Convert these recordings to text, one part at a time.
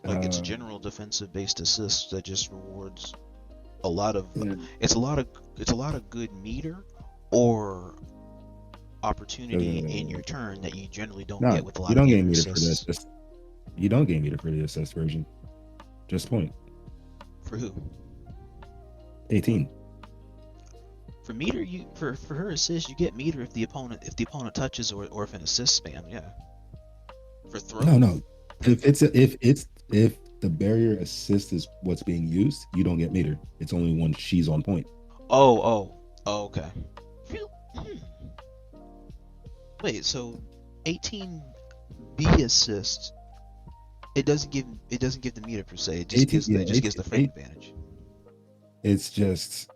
Like it's general defensive based assist that just rewards a lot of Yeah. it's a lot of good meter or opportunity in your turn that you generally don't No, get with a you lot of don't meter gain meter for assists. this. You don't gain meter for the assist version. Just point. For who? 18. For meter, you for her assist, you get meter if the opponent touches or if an assist spam. Yeah. For throw. No. If the barrier assist is what's being used, you don't get meter. It's only when she's on point. Oh, okay. Wait, so 18 B assist. It doesn't give the meter per se. It just 18, gives yeah, the frame advantage. It's just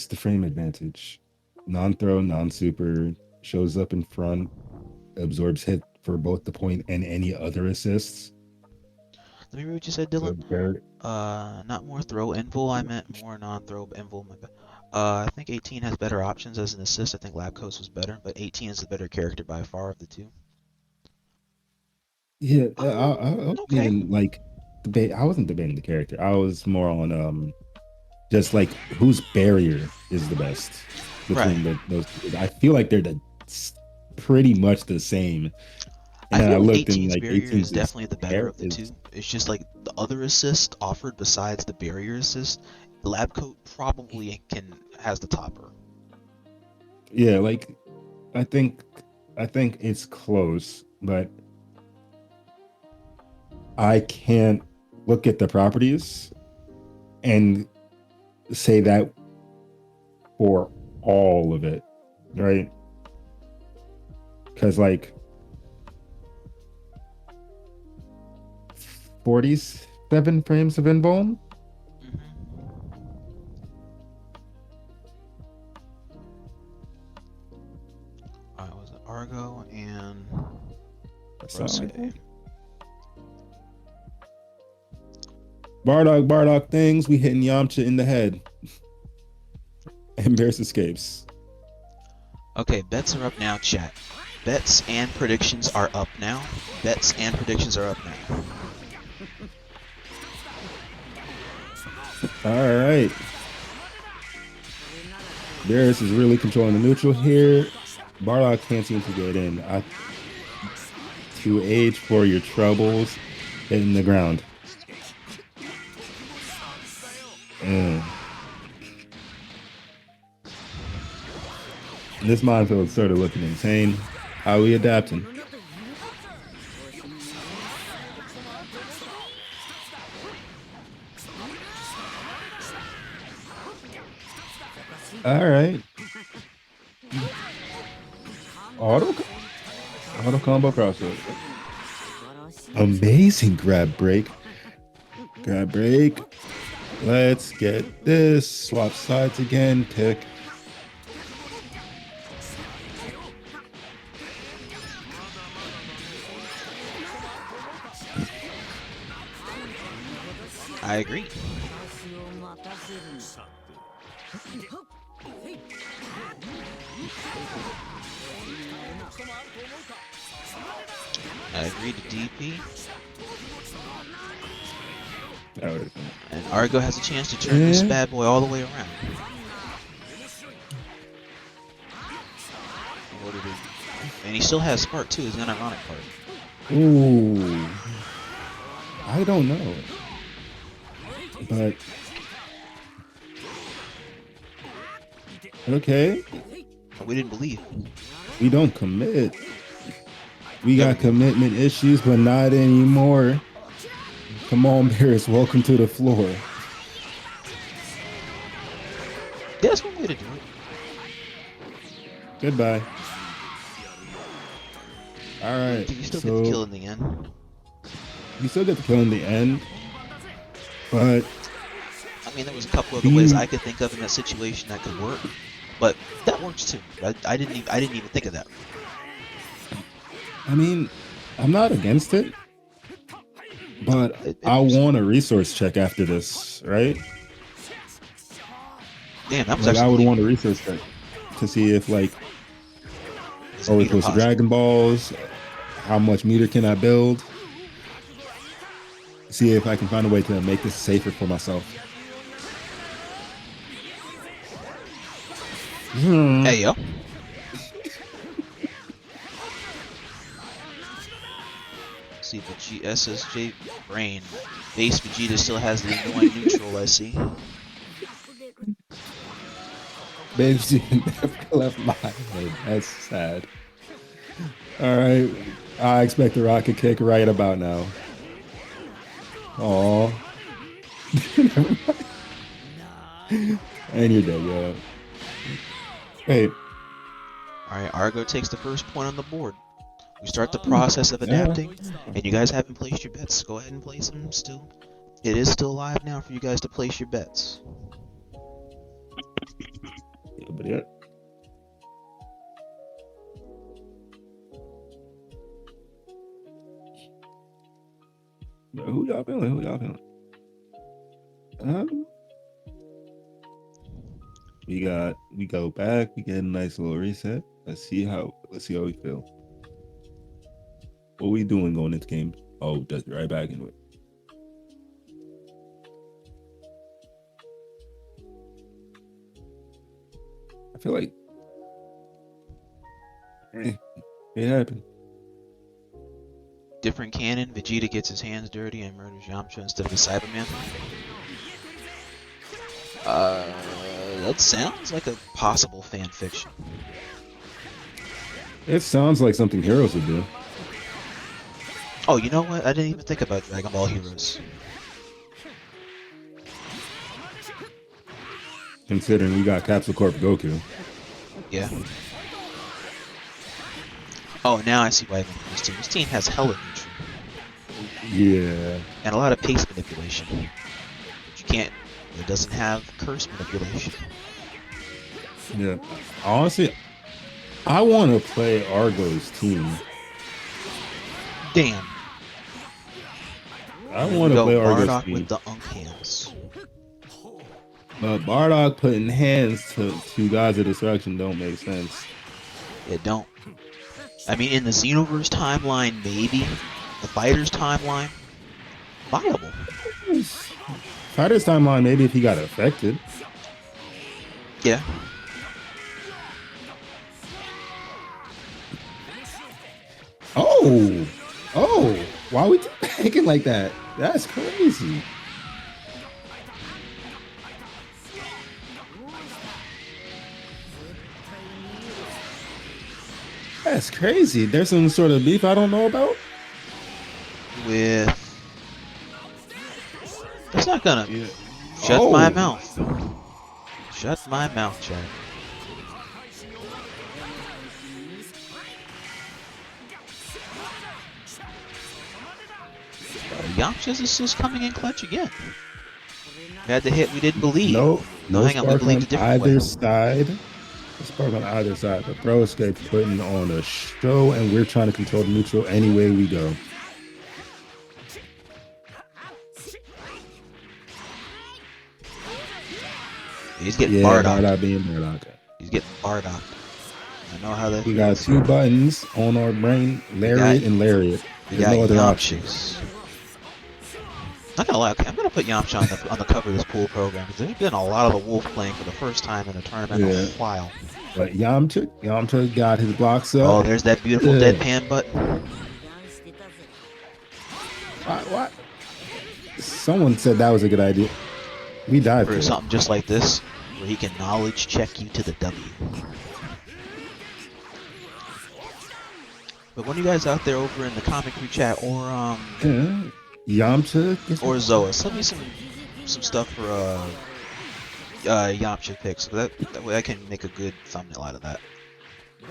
the frame advantage. Non-throw, non-super, shows up in front, absorbs hit for both the point and any other assists. Let me read what you said, Dylan. Not more throw invul. I meant more non-throw invul. My bad. I think 18 has better options as an assist. I think Lab Coast was better, but 18 is the better character by far of the two. Yeah, I wasn't Okay. even like debate. I wasn't debating the character. I was more on just like whose barrier is the best between those two. I feel like they're pretty much the same. And I then I feel like looked and 18's like barrier 18's is definitely the better of the is, two. It's just like the other assist offered besides the barrier assist, Lab Coat probably has the topper. yeah, like I think it's close, but I can't look at the properties and say that for all of it, right? Because like 47 frames of invuln. Was it Argo and Brosuke? Bardock things. We hitting Yamcha in the head. And Bears escapes. Okay, bets are up now, chat. Bets and predictions are up now. Bets and predictions are up now. All right. Bears is really controlling the neutral here. Bardock can't seem to get in. To age for your troubles, hitting the ground. This minefield started looking insane. How are we adapting? All right. Auto combo crossover. Amazing grab break. Grab break. Let's get this. Swap sides again. Pick. I agree. I agree to DP. And Argo has a chance to turn this bad boy all the way around. And he still has Spark too, is an ironic part. Ooh. I don't know. But okay. We didn't believe. We don't commit. We got commitment issues, but not anymore. Come on, Bears. Welcome to the floor. Yeah, that's one way to do it. Goodbye. All right. You still get the kill in the end. You still get the kill in the end, but I mean, there was a couple other ways I could think of in that situation that could work, but that works too. I didn't even think of that. I mean, I'm not against it, but I want a resource check after this, right? Damn, that was like I would want a resource check to see if like, it was Dragon Balls. How much meter can I build? see if I can find a way to make this safer for myself. Hey, yo. See, but SSJ Brain. Base Vegeta still has the annoying neutral, I see. Baby never left my head. That's sad. All right. I expect a rocket kick right about now. Aw. And you're dead, yeah. Hey. Alright, Argo takes the first point on the board. We start the process of adapting, and you guys haven't placed your bets. Go ahead and place them still. It is still live now for you guys to place your bets. Yeah, but yeah. Who y'all feeling? Who y'all feeling? We go back, we get a nice little reset. Let's see how we feel. What we doing going into game? Oh, just right back into it. I feel like it happened. Different canon, Vegeta gets his hands dirty and murders Yamcha instead of a Cyberman. That sounds like a possible fan fiction. It sounds like something Heroes would do. Oh, you know what? I didn't even think about Dragon Ball Heroes. Considering we got Capsule Corp Goku. Yeah. Oh, now I see why I made this team. This team has hella neutral. Yeah. And a lot of pace manipulation. But you can't. It doesn't have curse manipulation. Yeah. Honestly, I want to play Argo's team. Damn. I want to play Argo's Bardock team. with the Unk hands. But Bardock putting hands to Gods of Destruction don't make sense. It don't. I mean, in the Xenoverse timeline, maybe. The Fighters timeline, viable. Fighters timeline, maybe if he got affected. Yeah. Oh, why we thinking like that? That's crazy. That's crazy. There's some sort of beef I don't know about. That's not gonna shut my mouth. Shut my mouth, Chad. Yamcha's assist coming in clutch again. We had the hit we didn't believe. No hang on, we believed a different way. Either side. Spark on either side, but Brosuke putting on a show, and we're trying to control the neutral any way we go. He's getting Bardock. Bardock being Bardock. He's getting Bardock. I know how that. We got two buttons on our brain: Lariat and Lariat. There's no other options. Not gonna lie, okay, I'm gonna put Yamcha on the cover of this pool program because there's been a lot of the Wolf playing for the first time in a tournament in a while. But Yamcha got his blocks up. Oh, there's that beautiful deadpan button. What? Someone said that was a good idea. We died for something just like this, where he can knowledge check you to the W. But one of you guys out there over in the comic group chat or Yamcha or Zoah, send me some stuff for Yamcha picks. That way I can make a good thumbnail out of that.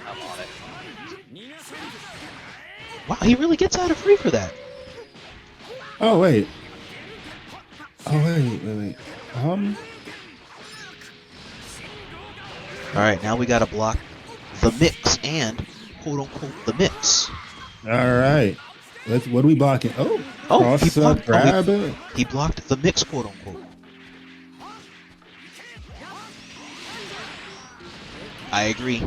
I'm on it. Wow, he really gets out of free for that. Oh wait. Alright, now we gotta block the mix and quote unquote the mix. Alright. What are we blocking? Cross up, grab it. He blocked the mix, quote unquote. I agree.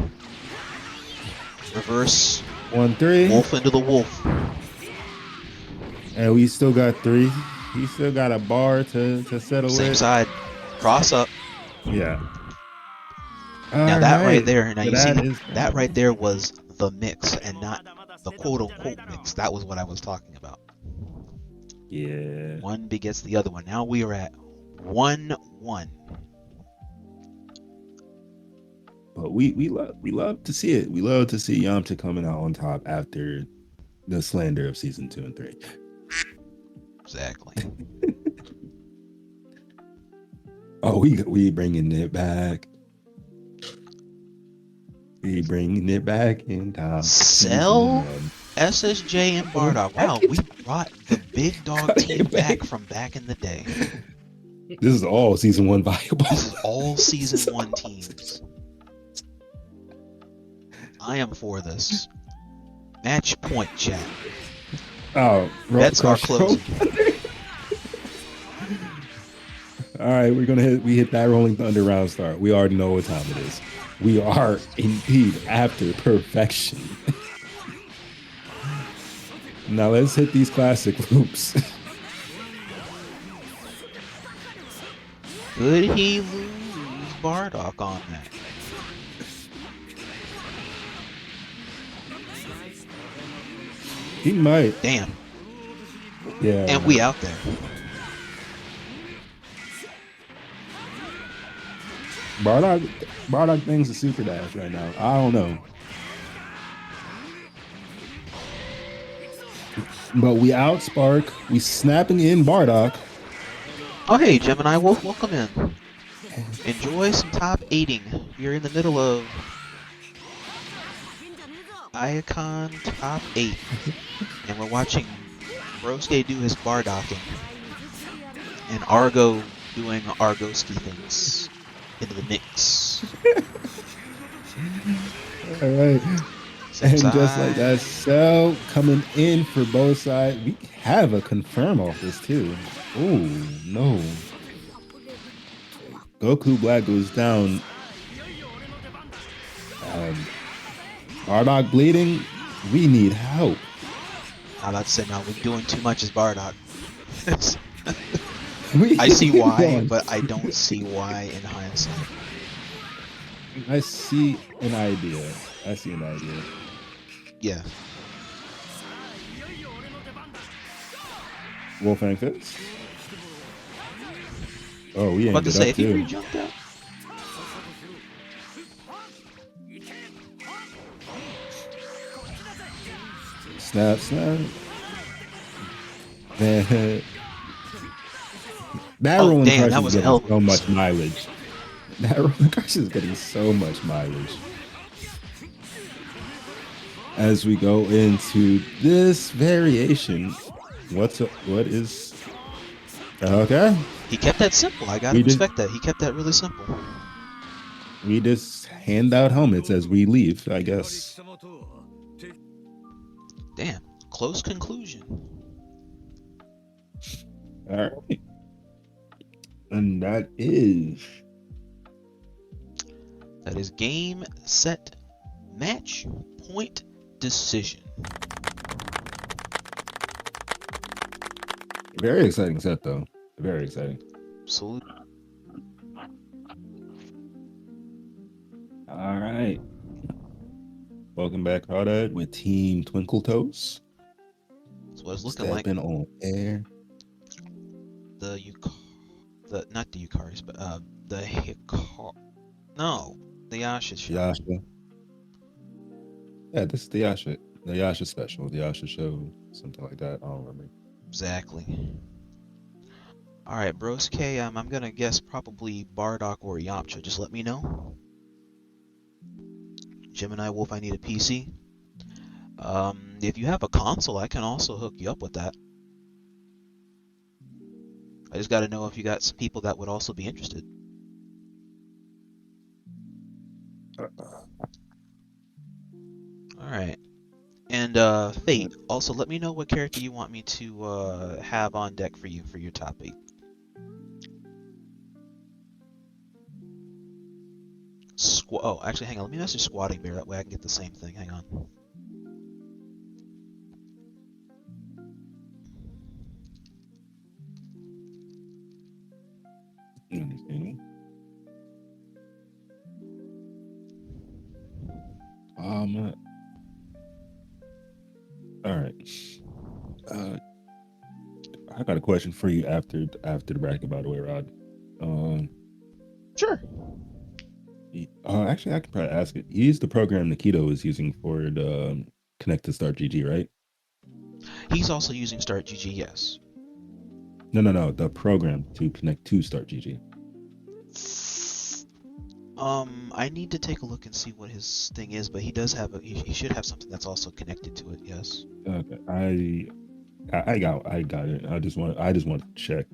Reverse 1-3. Wolf into the wolf. And we still got 3. He still got a bar to settle Same with. side. Cross up. Yeah. Now All that right right. there, now So you see, that is that right there was the mix and not the quote-unquote mix. That was what I was talking about. yeah. One begets the other one. Now we are at 1-1. But we love to see it. We love to see Yamcha coming out on top after the slander of season 2 and 3. Exactly. Oh, we bringing it back. We bringing it back in time. Cell, SSJ, and Bardock. Wow, we brought the big dog team back from back in the day. This is all season 1 viable. This is all season 1 teams. I am for this. Match point, chat. Oh, Bets are closing. All right, we hit that Rolling Thunder round start. We already know what time it is. We are indeed after perfection. Now let's hit these classic loops. Could he lose Bardock on that? He might. Damn. Yeah. And we out there. Bardock thinks a super dash right now. I don't know. But we outspark. We snapping in Bardock. Oh hey, Gemini Wolf, welcome in. Enjoy some top 8ing. We're in the middle of Iacon Top 8. And we're watching Brosuke do his Bardocking. And Argo doing Argoski things into the mix. All right. And just like that, Cell coming in for both sides. We have a confirm off this too. Oh no. Goku Black goes down. Bardock bleeding. We need help. I'm about to say, no, we're doing too much as Bardock. I see why, but I don't see why in hindsight. I see an idea. Yeah. Wolfang Fist. Oh, we I'm about to ended say, up if he too. re-jumped out. Snap. Man. That rolling crush that is was getting so much mileage. That rolling crush is getting so much mileage. As we go into this variation, what is okay? He kept that simple. I gotta respect that. He kept that really simple. We just hand out helmets as we leave, I guess. Damn, close conclusion. All right. And that is game, set, match, point, decision. Very exciting set, though. Very exciting. Absolutely. All right. Welcome back, Crawdad, with Team Twinkle Toes. That's what it's looking Stepping like. on air. Not the Yukaris, but the Hikar. No, the Yasha show. Yasha. Yeah, this is the Yasha special, the Yasha show, something like that. I don't remember. Exactly. All right, Brosuke, I'm gonna guess probably Bardock or Yamcha. Just let me know. Gemini Wolf, I need a PC. If you have a console, I can also hook you up with that. I just got to know if you got some people that would also be interested. Alright. And Fate, also let me know what character you want me to have on deck for you for your top 8. Oh, actually, hang on. Let me message Squatting Bear. That way I can get the same thing. Hang on. know. All right. I got a question for you after the bracket, by the way, Rod. Sure. Actually, I can probably ask it. He used the program Nikito is using for the Connect to Start GG, right? He's also using Start GG, yes. No. The program to connect to Start GG. I need to take a look and see what his thing is, but he does have he should have something that's also connected to it. Yes. Okay, I got it. I just wanted to check.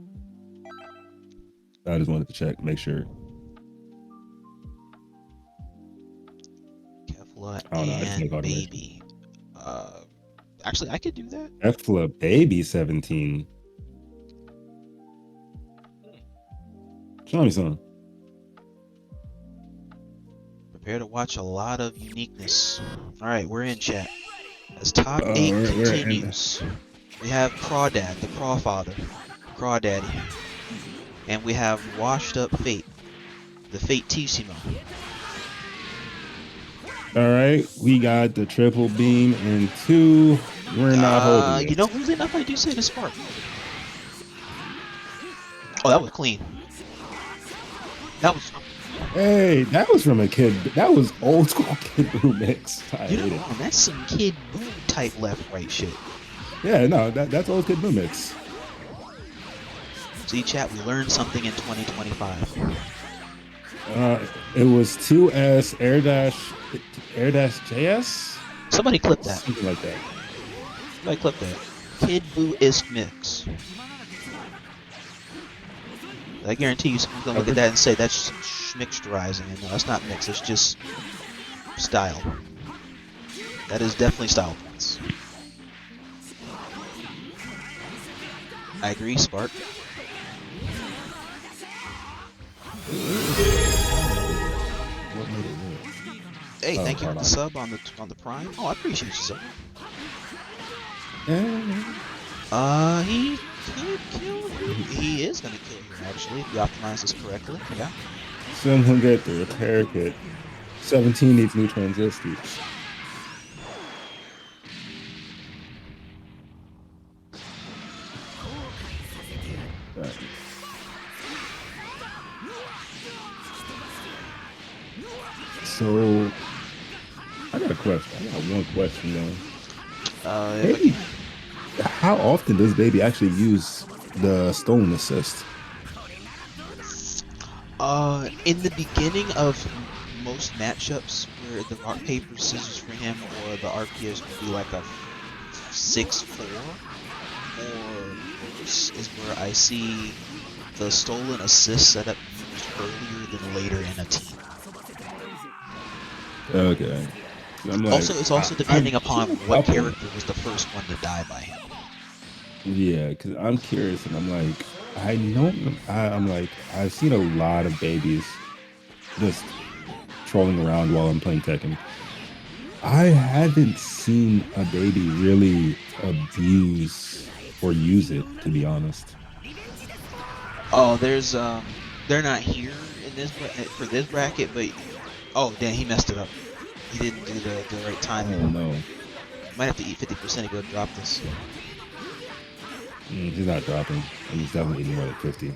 I just wanted to check, make sure. Kefla I don't know. I just make and automation. Baby. Actually, I could do that. Kefla Baby 17. Show me some. Prepare to watch a lot of uniqueness. All right, we're in chat. As top 8 continues, we have Crawdad, the Craw father, Craw daddy, and we have Washed Up Fate, the Fatissimo. All right, we got the triple beam and 2. We're not holding it. You know, weirdly enough, I do say the spark. Oh, that was clean. That was. Hey, that was from a kid. That was old school Kid Boo mix. That's some Kid Boo type left right shit. Yeah, no, that's old Kid Boo mix. See, chat, we learned something in 2025. It was 2S air dash JS. Somebody clip that. Something like that. Somebody clip that. Kid Boo-isk mix. I guarantee you someone's gonna look at that and say that's schmixturizing, and no, that's not mix, it's just style. That is definitely style points. I agree, Spark. Hey, thank you for the sub on the Prime. Oh, I appreciate you, sub. He could kill you. He is gonna kill you, actually, if you optimize this correctly. Yeah. Someone get the repair kit. 17 needs new transistors. Right. So, I got a question. I got one question though. Baby, how often does Baby actually use the stolen assist? In the beginning of most matchups where the rock, paper, scissors for him or the RPS would be like a 6-4, or worse is where I see the stolen assist setup used earlier than later in a team. Okay. Also, it's also depending upon what character was the first one to die by him. Yeah, because I'm curious, and I'm like, I've seen a lot of babies just trolling around while I'm playing Tekken. I haven't seen a baby really abuse or use it, to be honest. Oh, there's they're not here in this for this bracket, but oh damn, he messed it up. He didn't do the right timing. Oh no. Might have to eat 50% to go drop this. He's not dropping. He's definitely eating more than 50.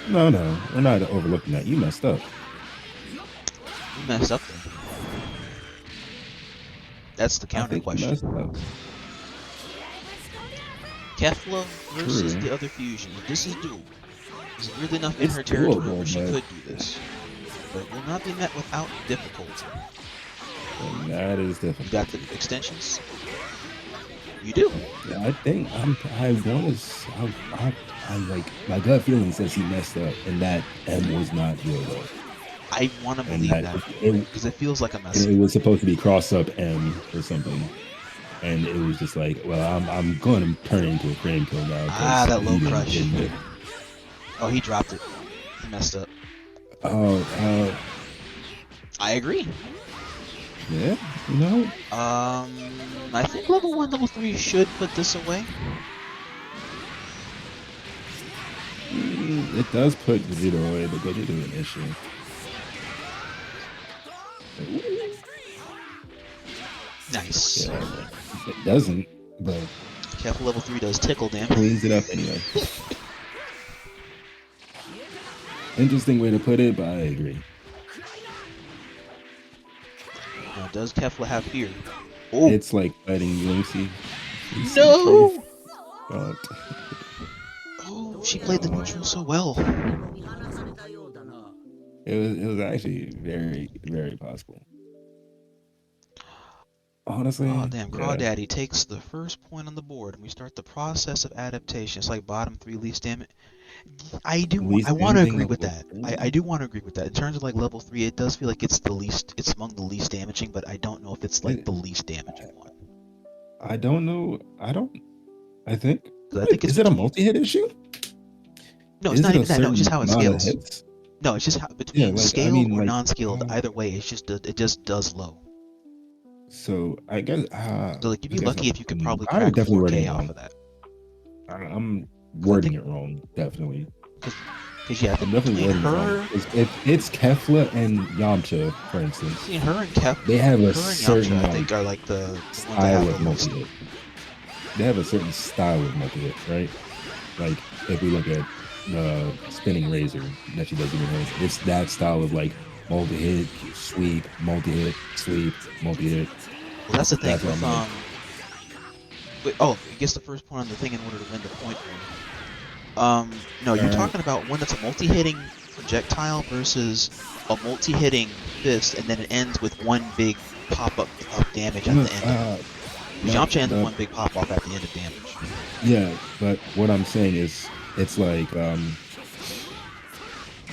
No, we're not overlooking that. You messed up. You messed up there. That's the counter question. Kefla versus the other fusion. This is doable. This is really enough in her territory where she could do this. But it will not be met without difficulty. And that is difficult. You got the extensions? You do. Yeah, I think I like my gut feeling says he messed up and that M was not real though. I want to believe that because it feels like a mess. It was supposed to be cross up M or something, and it was just like, well, I'm going to turn it into a frame kill now. That low crush. Oh, he dropped it. He messed up. Oh, I agree. Yeah. You know? I think level 1, level 3 should put this away. It does put Vegeta away, but Gogeta an issue. Nice. Yeah, it doesn't, but Careful, level 3 does tickle damage. cleans it up anyway. Interesting way to put it, but I agree. Now, does Kefla have fear? Oh. It's like fighting Loafi. No! Oh, she played the neutral so well. It was actually very, very possible. Honestly. Oh, damn. Crawdaddy takes the first point on the board, and we start the process of adaptation. It's like bottom 3 least damage. I want to agree with that. I do want to agree with that. In terms of like level 3, it does feel like it's among the least damaging, but I don't know if it's like the least damaging one. I don't know. I think is it a multi-hit issue? No, it's not even that. No, it's just how it scales. No, it's just how between scaled or non-scaled. Either way, it just does low. So I guess. So like, you'd be lucky if you could probably crack 4K off of that. I'm wording it wrong, definitely. Because yeah, I'm definitely wording her. It's Kefla and Yamcha, for instance. See, her and Kefla. They have a certain. Yamcha, I think, are like the style of multi-hit. They have a certain style of multi-hit, right? Like if we look at the spinning razor that she does in her hands, it's that style of like multi-hit, sweep, multi-hit, sweep, multi-hit. Well, that's the thing. I guess the first point on the thing in order to win the point. No, you're talking about one that's a multi-hitting projectile versus a multi-hitting fist, and then it ends with one big pop-up of damage at the end. Yamcha ends with one big pop-off at the end of damage. Yeah, but what I'm saying is, it's like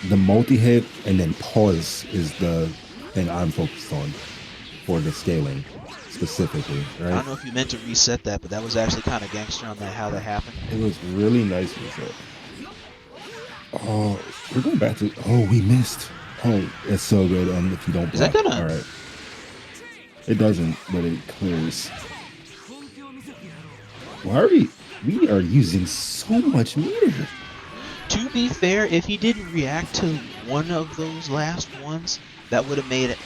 the multi-hit and then pause is the thing I'm focused on for the scaling specifically, right? I don't know if you meant to reset that, but that was actually kind of gangster on that, how that happened. It was really nice reset. Oh, we're going back to. Oh, we missed. Oh, it's so good. If you don't block. Is that gonna? All right. It doesn't, but it clears. Why are we are using so much meter? To be fair, if he didn't react to one of those last ones, that would have made it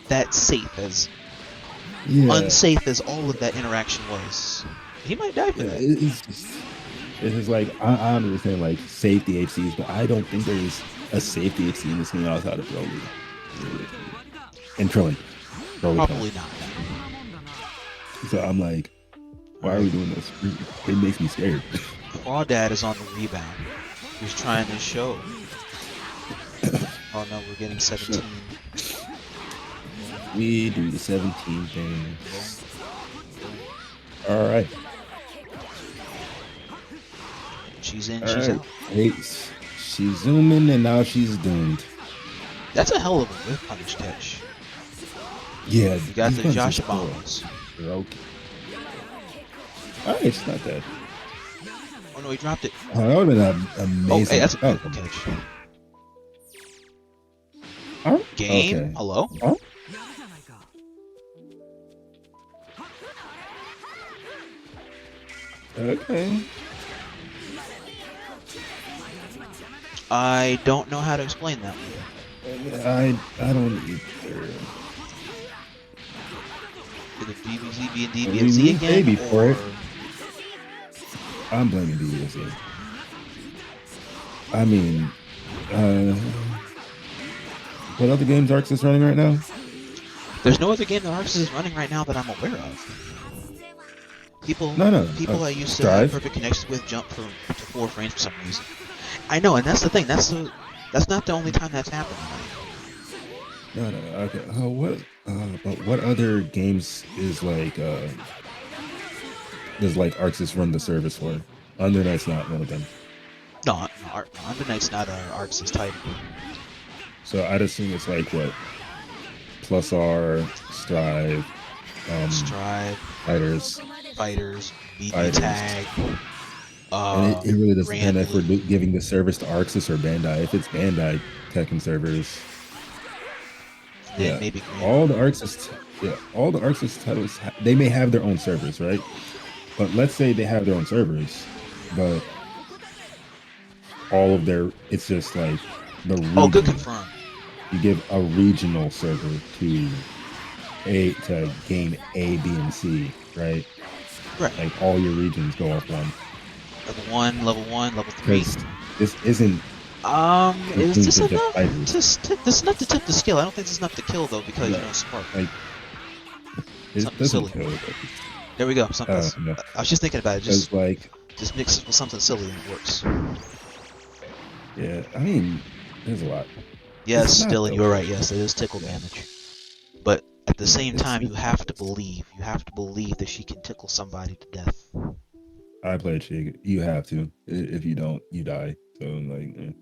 that safe as unsafe as all of that interaction was. He might die for that. It's just like I understand like safety HCs, but I don't think there's a safety HC in this game outside of Broly and Krillin. Probably not. So I'm like, why are we doing this? It makes me scared. Crawdad is on the rebound. He's trying to show. Oh no, we're getting 17. We do the 17 thing. All right. She's in, she's out. She's zooming and now she's doomed. That's a hell of a whip punish catch. Yeah. You got the Josh bombs. Okay. Alright, it's not dead. Oh no, he dropped it. Oh, that would have been amazing. Oh, hey, that's a beautiful catch. Oh, game? Okay. Hello? Oh? Okay. I don't know how to explain that one. I don't either. Did the DBZ be in DBFZ again? Maybe for it. I'm blaming DBFZ. I mean, what other games Arx is running right now? There's no other game that Arx is running right now that I'm aware of. People I used to have perfect connections with jump to 4 frames for some reason. I know, and that's the thing. That's not the only time that's happened. No. Okay. But what other games is like does like Arxis run the service for? Under Night's not one of them. No, Under Night's not Arxis type. So I'd assume it's like what? Plus R, Strive, Fighters, BB Tag. And it really doesn't depend if we're giving the service to Arxis or Bandai. If it's Bandai Tekken servers, then maybe all the Arxis Yeah, all the Arceus titles, they may have their own servers, right? But let's say they have their own servers, but all of their, it's just like the Oh, good region. confirm. You give a regional server to game A, B, and C, right? Right. Like all your regions go off one. Level 1, level 3. Because this isn't. Is this Just enough? fighters. This is enough to tip the scale. I don't think this is enough to kill though, because No, you know Spark. like it Something doesn't silly. kill. There we go. Something. No, I was just thinking about it. because like Just mix it with something silly and it works. yeah, I mean, there's a lot. Yes, It's not Dylan, though. you're right. Yes, it is tickle damage. But at the same time, you it's have to believe. You have to believe that she can tickle somebody to death. I played Chick. You have to. If you don't, you die. So like.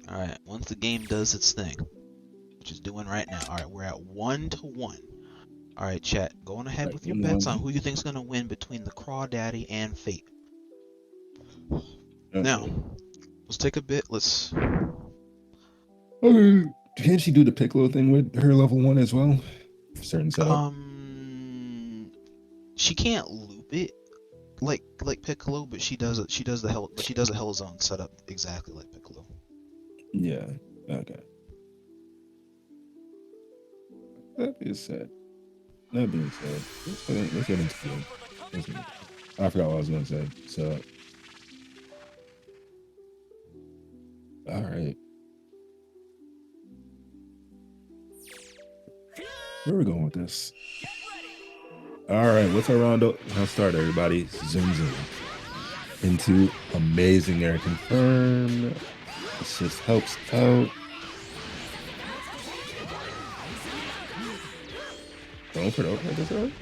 All right. Once the game does its thing, which it's doing right now. All right, we're at 1-1. All right, chat. Going ahead with your bets on who you think's gonna win between the Crawdaddy and Fate. Now, let's take a bit. Let's. Can she do the Piccolo thing with her level 1 as well? Certain setup. She can't loop it like Piccolo, but she does it. She does the hell. But she does a Hell Zone setup exactly like Piccolo. Yeah. Okay. That being said, let's get into it. I forgot what I was going to say. So, all right. Where are we going with this? All right, what's our round up? I'll start, everybody. Zoom into amazing air confirm. This just helps out. Going for the overhead this early?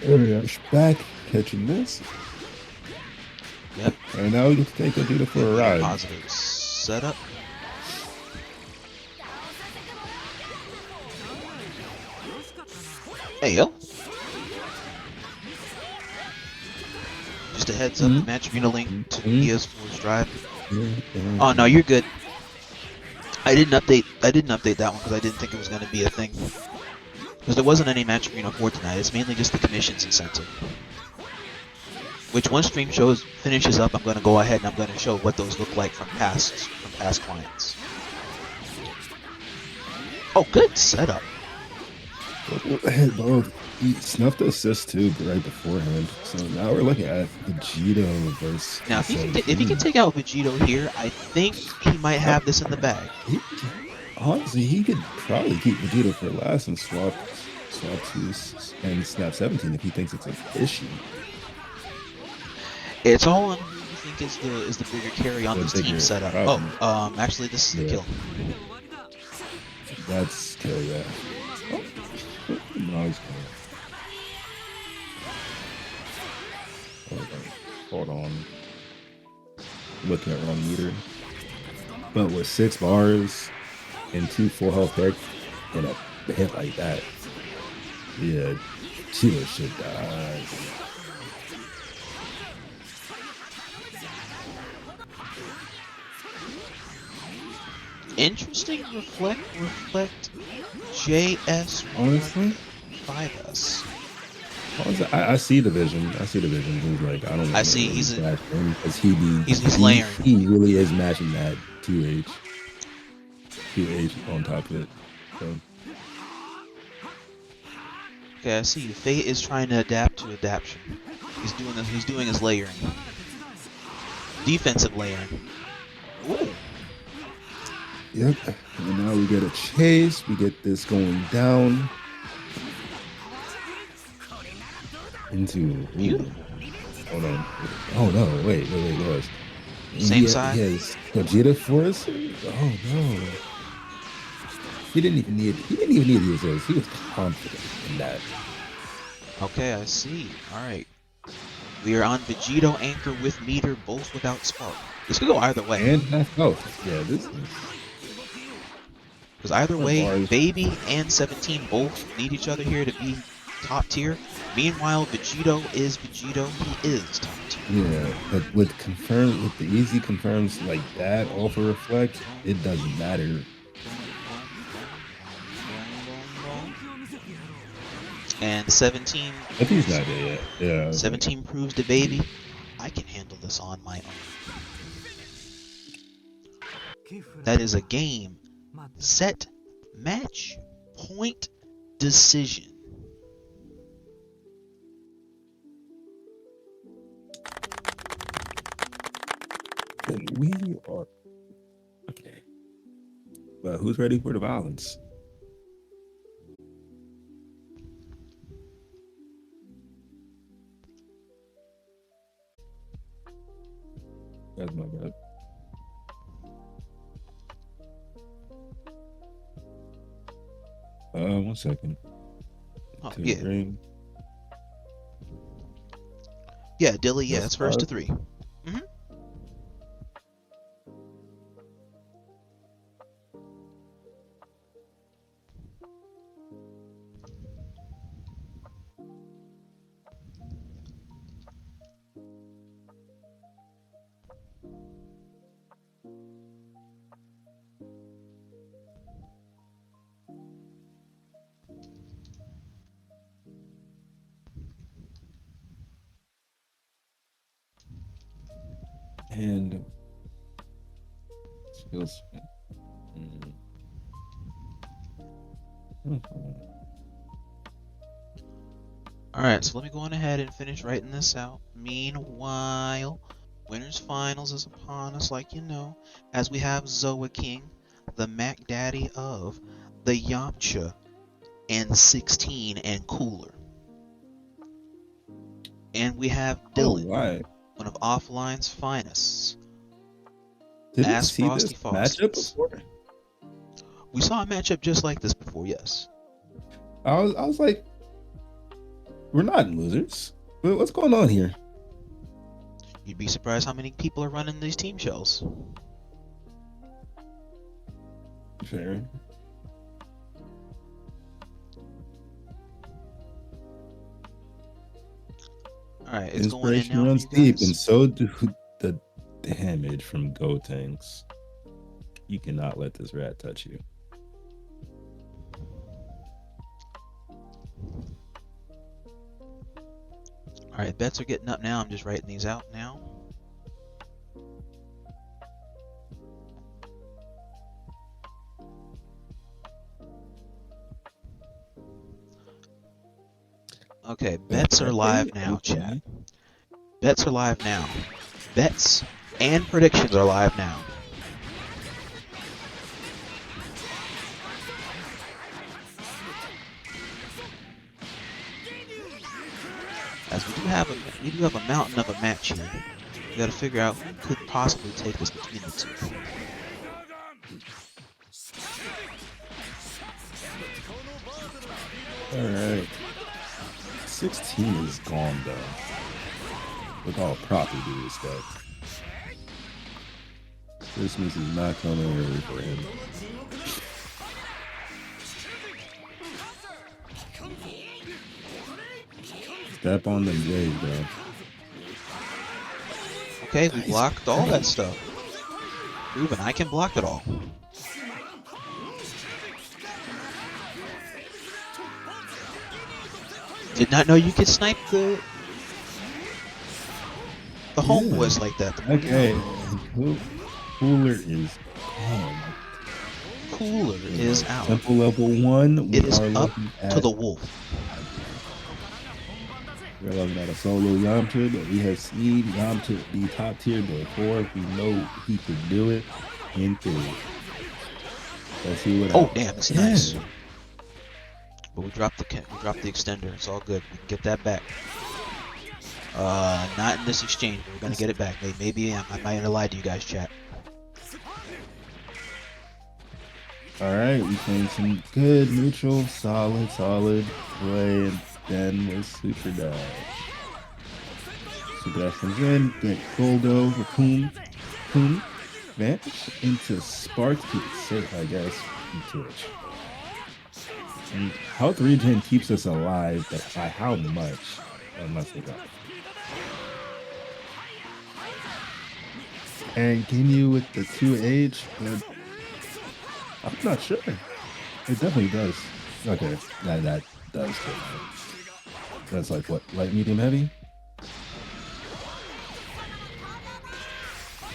There we go. Back catching this. Yep. And now we get to take Vegeta for a ride. Positive setup. Hey yo. Just a heads up, Matcherino link to PS4's drive. Oh no, you're good. I didn't update that one because I didn't think it was going to be a thing. Because there wasn't any Matcherino 4 tonight. It's mainly just the commissions incentive. Which once stream finishes up, I'm going to go ahead and I'm going to show what those look like from past clients. Oh, good setup. He snuffed the assist too right beforehand. So now we're looking at Vegito versus. Now, if he can take out Vegito here, I think he might have this in the bag. Honestly, he could probably keep Vegito for last and swap 2 and snap 17 if he thinks it's an issue. It's all on who you think is the bigger carry on this team setup. Problem. Oh, actually, this is the kill. That's kill, yeah. Oh, nice kill. Hold on. Looking at run meter. But with 6 bars and 2 full health pick and a hit like that, yeah, Cheeto should die. Interesting reflect JS honestly 5S. I see the vision. He's like, I don't know. I see he's because he's layering. He really is matching that 2H on top of it. So. Okay, I see you. Fate is trying to adapt to adaption. He's doing his layering. Defensive layering. Ooh. Yep. And now we get a chase. We get this going down into. Hold on. Oh no! Wait. Guys. Same side. Yes. Vegeta for us. Oh no. He didn't even need the assist. He was confident in that. Okay, I see. All right. We are on Vegito anchor with meter, both without spark. This could go either way. And half health. Yeah, this is. Because either way, Baby and 17 both need each other here to be top tier. Meanwhile, Vegito is Vegito. He is top tier. Yeah, but with the easy confirms like that off a reflect, it doesn't matter. And 17. If he's not there yet, yeah. 17 proves to baby, I can handle this on my own. That is a game, set, match, point, decision. And we are okay. But who's ready for the violence? That's my bad. 1 second. Oh, yeah. Ring. Yeah, Dilly, yeah, it's first to 3. Mm-hmm. And feels. Alright, so let me go on ahead and finish writing this out. Meanwhile, Winners Finals is upon us, like you know, as we have Zoahking, the Mac Daddy of the Yamcha, and 16 and Cooler. And we have Dillyne, one of Offline's finest. Did we see this matchup before? We saw a matchup just like this before, yes. I was like, we're not losers. What's going on here? You'd be surprised how many people are running these team shells. Fair. Alright, it's going in now. Runs deep, and so do the damage from Gotenks. You cannot let this rat touch you. Alright, bets are getting up now. I'm just writing these out now. Okay, bets are live now, chat. Bets are live now. Bets and predictions are live now. As we do have a mountain of a match here. We gotta figure out who could possibly take this between the two. Alright. 16 is gone though. With all proper due respect. Christmas is not coming early for him. Step on them J's, bro. Okay, we blocked all that stuff. Proven I can block it all. Did not know you could snipe the homeboys like that. Okay. Cooler is gone. Cooler is out. Temple level 1. It is up to the wolf. We're looking at a solo Yamcha, but we have seen Yamcha be top tier before. We know he could do it in theory. Let's see what happens. Damn, that's nice. But we dropped the extender. It's all good. We can get that back. Not in this exchange, but we're gonna get it back. Maybe I might have lied to you guys, chat. Alright, we playing some good, neutral, solid play, and then with Super Dash. Super Dash comes in, get Goldo, Raccoon, vanish into Spark to sit, I guess, into it. And health regen keeps us alive, but by how much? Unless they go. And can you with the 2H? I'm not sure. It definitely does. Okay, that does good. That's like what, light, medium, heavy?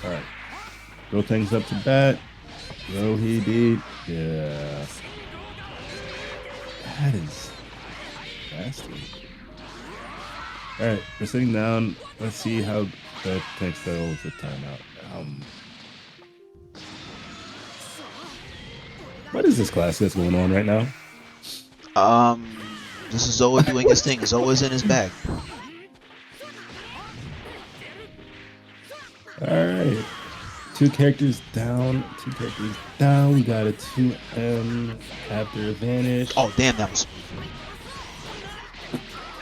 All right. Throw things up to bat. Yo, he did. Yeah. That is nasty. All right, we're sitting down. Let's see how that takes the timeout. What is this class that's going on right now? This is Zoah doing his thing. Zoah's in his bag. All right. Two characters down. We got a 2M after vanish. Oh, damn, that was...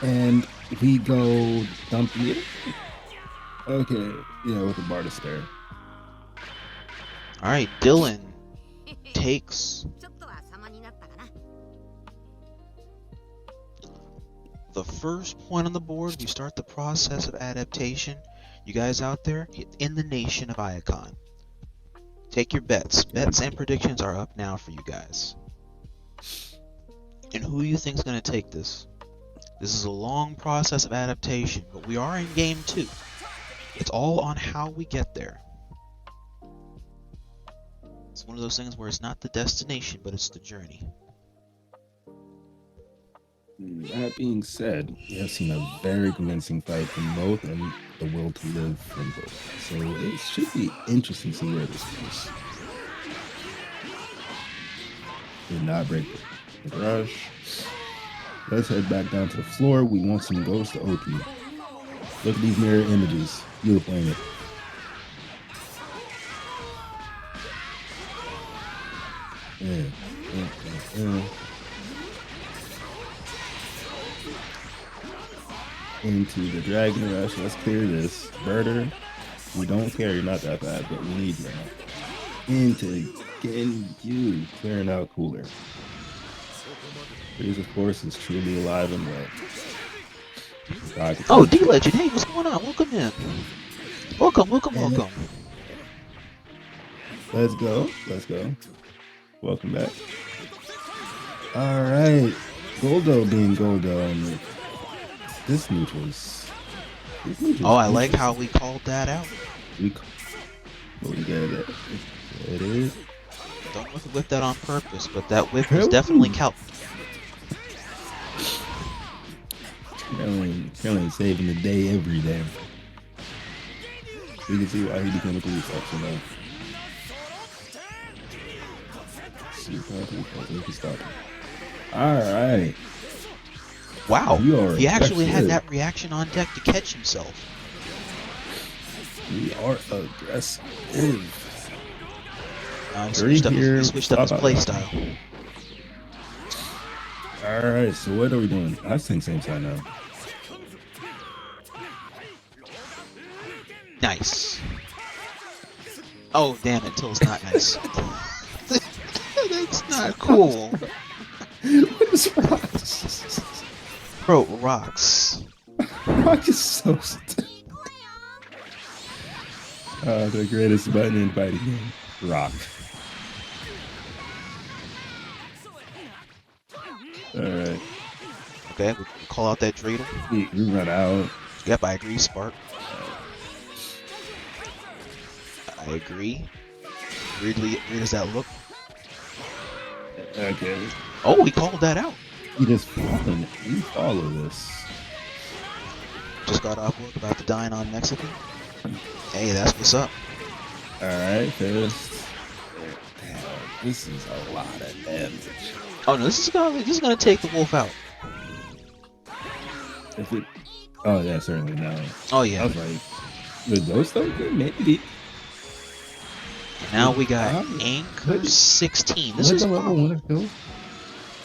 And we go dump it. Okay. Yeah, with the bar to spare. Alright, Dillyne takes the first point on the board. We start the process of adaptation. You guys out there in the nation of Iacon, take your bets. Bets and predictions are up now for you guys. And who do you think is going to take this? This is a long process of adaptation, but we are in game 2. It's all on how we get there. It's one of those things where it's not the destination, but it's the journey. That being said, we have seen a very convincing fight from both and the will to live from both. So it should be interesting to see where this goes. Did not break the rush. Let's head back down to the floor. We want some ghost OP. Look at these mirror images. You're playing it. Yeah. Into the dragon rush. Let's clear this. Birder. We don't care. You're not that bad, but we need you. Into getting you. Clearing out cooler. Freeze, of course, is truly alive and well. Oh, D-Legend. Hey, what's going on? Welcome in. Welcome. Let's go. Welcome back. All right. Goldo being Goldo. And this neutral's oh, I like how we called that out. We get it. It is. Don't whip that on purpose, but that whip was definitely calc. Kelly saving the day every day. You can see why he became a police officer now. Alright. Wow, he actually had that reaction on deck to catch himself. We are aggressive. He switched up his playstyle. Alright, so what are we doing? I think same side now. Nice. Oh, damn it, till it's not nice. That's not cool. What is rocks? Bro, rocks. Rock is so stupid. The greatest button in fighting game. Rock. Alright. Okay, we call out that dreidel. We run out. Yep, I agree, Spark. I agree. Weird does that look? Okay. Oh, we called that out. We just follow this. Just got off work about to dine on Mexican. Hey, that's what's up. Alright, first. Damn, this is a lot of damage. Oh no, this is gonna take the wolf out. If it, oh yeah, certainly no. Oh yeah. I was like, the ghost though? Maybe. Now we got Anchor 16. This is level 1 of kill?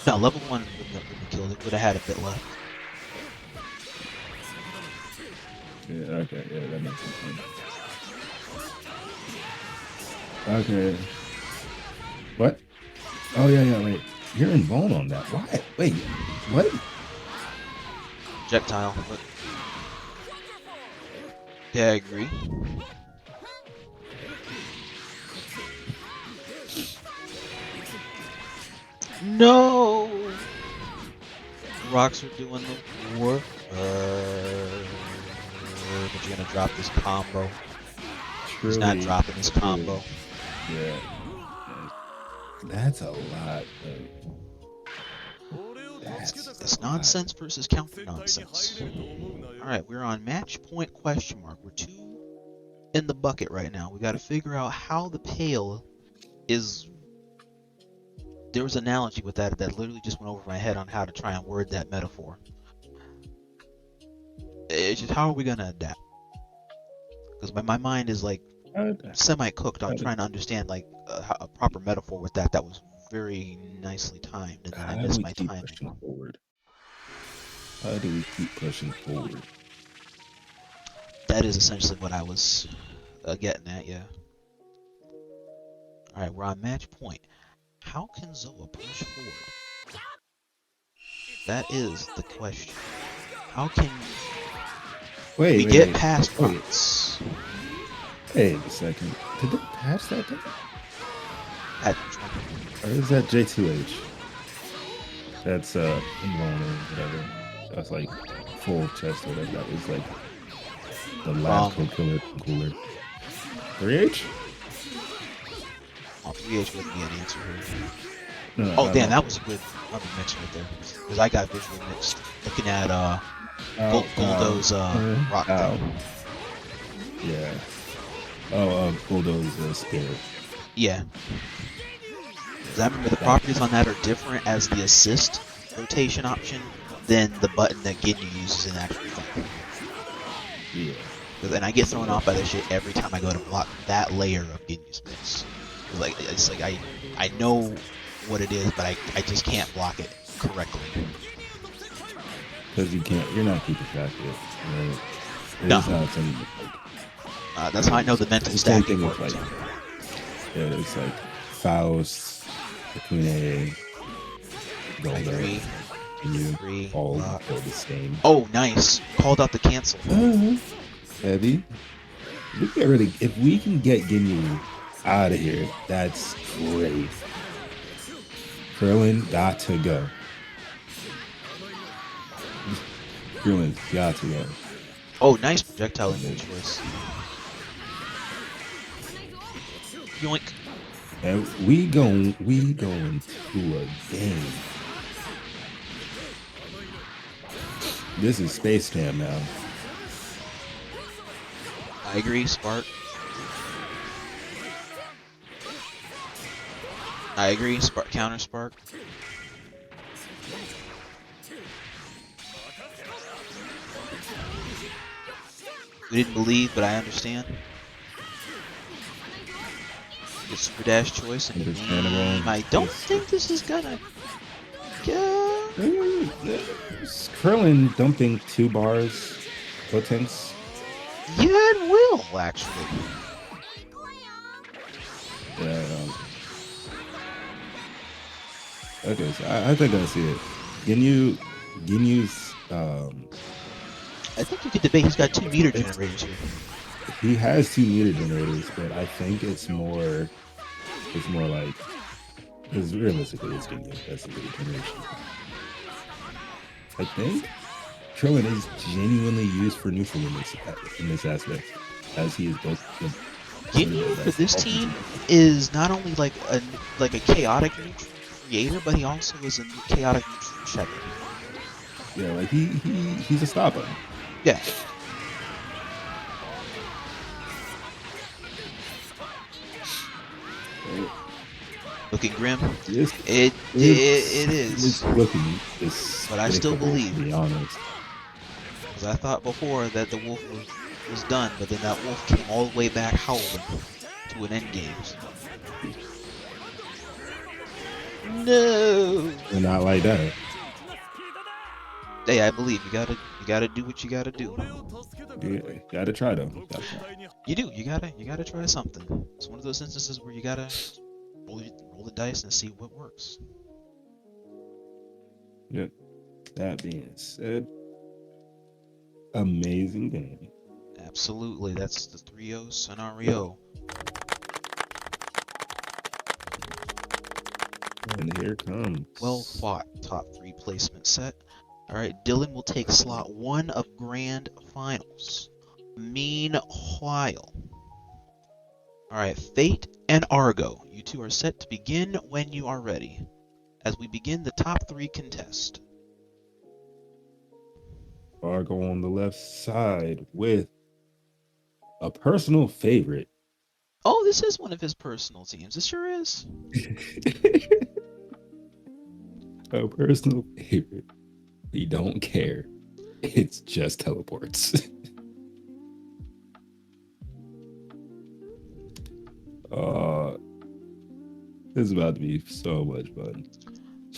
No, level 1 wouldn't have killed it. Would have had a bit left. Yeah, okay, yeah, that makes sense. Okay. What? Oh yeah, wait. you're invuln on that. Why? Wait, what? Projectile. But... yeah, I agree. No! Rocks are doing the work. But you're gonna drop this combo. Truly, He's not dropping this combo. Yeah. That's a lot. That's nonsense versus counter nonsense. Alright, we're on match point question mark. We're 2 in the bucket right now. We gotta figure out how the pail is. There was an analogy with that literally just went over my head on how to try and word that metaphor. It's just how are we gonna adapt? Because my mind is like semi-cooked on trying to understand like a proper metaphor with that was very nicely timed, and then I missed my timing. How do we keep pushing forward? That is essentially what I was getting at, yeah. Alright, we're on match point. How can Zoah push forward? That is the question. How can we get past Rocks? Wait a second. Did they patch that thing? Or is that J2H? That's invuln or whatever. That's like full chest or whatever. That was like the last cooler. 3H? Oh, 3H wouldn't be an answer here. No, damn, that was a good mix right there. Because I got visually mixed. Looking at Goldo's rock thing. Yeah. Goldo's spirit. Yeah. Because I remember the properties on that are different as the assist rotation option than the button that Ginyu uses in actual fight. Yeah. And I get thrown off by this shit every time I go to block that layer of Ginyu's mix. It's like I know what it is, but I just can't block it correctly. Because you're not keeping track of it. Right? No. That's how I know the mental stacking works. Like, yeah, it's like Faust, Akune, Goldo, Ginyu, all the same. Oh, nice. Called out the cancel. Heavy. If we can get Ginyu out of here, that's great. Krillin got to go. Krillin got to go. Oh, nice projectile in your choice. Yoink. And we going to a game. This is Space Jam now. I agree, Spark. I agree, Spark, counter Spark. We didn't believe, but I understand. Good super dash choice and meme. I don't think this is gonna go. Krillin dumping 2 bars, potence. Yeah, it will actually. Yeah. Okay, so I think I see it. Ginyu's. I think you could debate. He's got 2 meter generators here. He has 2 meter generators, but I think it's more like, because realistically, it's Ginyu. That's a meter generation. I think Krillin is genuinely used for neutral in this aspect, as he is both. Ginyu for this team is not only like a chaotic neutral creator, but he also is a chaotic neutral checker. Yeah, like he's a stopper. Yeah. Looking grim. Yes, it is. It's looking, but I still believe. To be honest. Because I thought before that the wolf was done, but then that wolf came all the way back howling to an Endgame. No. And not like that. Hey, I believe you gotta do what you gotta do. Yeah, gotta try though. Gotta try. You do. You gotta try something. It's one of those instances where you gotta roll the dice and see what works. Yep. That being said, amazing game. Absolutely, that's the 3-0 scenario. And here comes. Well fought top 3 placement set. Alright, Dillyne will take slot 1 of Grand Finals. Meanwhile, alright, Fate and Argo, you two are set to begin when you are ready. As we begin the top 3 contest. Argo on the left side with a personal favorite. Oh, this is one of his personal teams. This sure is. A personal favorite. He don't care. It's just teleports. This is about to be so much fun.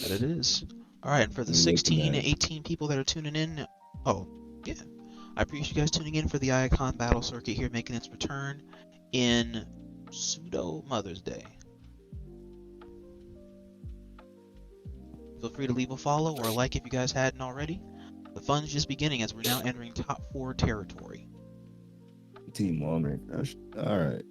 But it is. Alright, and for the 16 and 18 people that are tuning in, oh, yeah. I appreciate you guys tuning in for the Iacon Battle Circuit here, making its return in pseudo Mother's Day. Feel free to leave a follow or a like if you guys hadn't already. The fun's just beginning as we're now entering top 4 territory. Team long range rush. All right.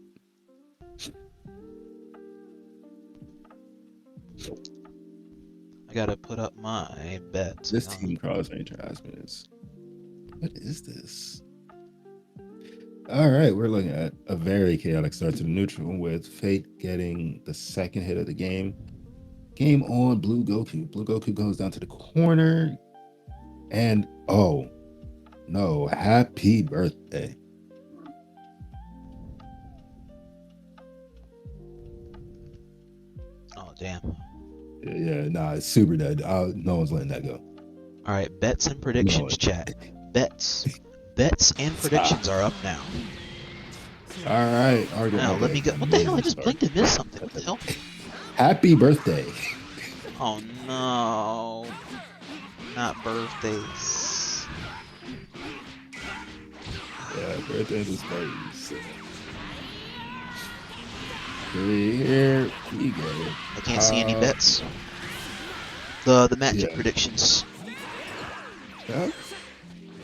I gotta put up my bets. This team cross range harassment is. What is this? All right, we're looking at a very chaotic start to the neutral with Fate getting the second hit of the game. Game on Blue Goku. Blue Goku goes down to the corner. And oh no, happy birthday. Oh, damn. Yeah, nah, it's super dead. No one's letting that go. All right, bets and predictions, chat. Bets and predictions are up now. All right, Argo. Now, let me go. What the hell? I just blinked and missed something. What the hell? Happy birthday. Oh, no. Not birthdays. Yeah, birthday is space. Here we go. I can't see any bets. The matchup predictions. Yeah.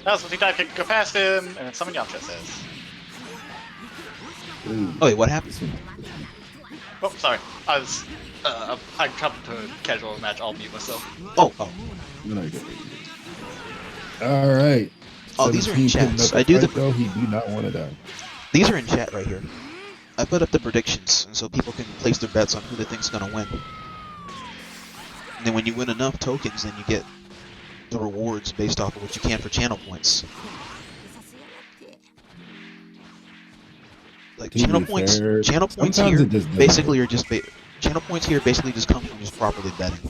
No, so I could go past him, and then someone Yamcha says. Ooh. Oh, wait, what happened? Oh, sorry. I tried to casual match, I'll mute myself. Oh. All right. Oh, these are in chats. I do the. Though he do not want to die. These are in chat right here. I put up the predictions, and so people can place their bets on who they think's gonna win. And then when you win enough tokens, then you get the rewards based off of what you can for channel points. Like channel points here basically are just channel points here basically just come from just properly betting.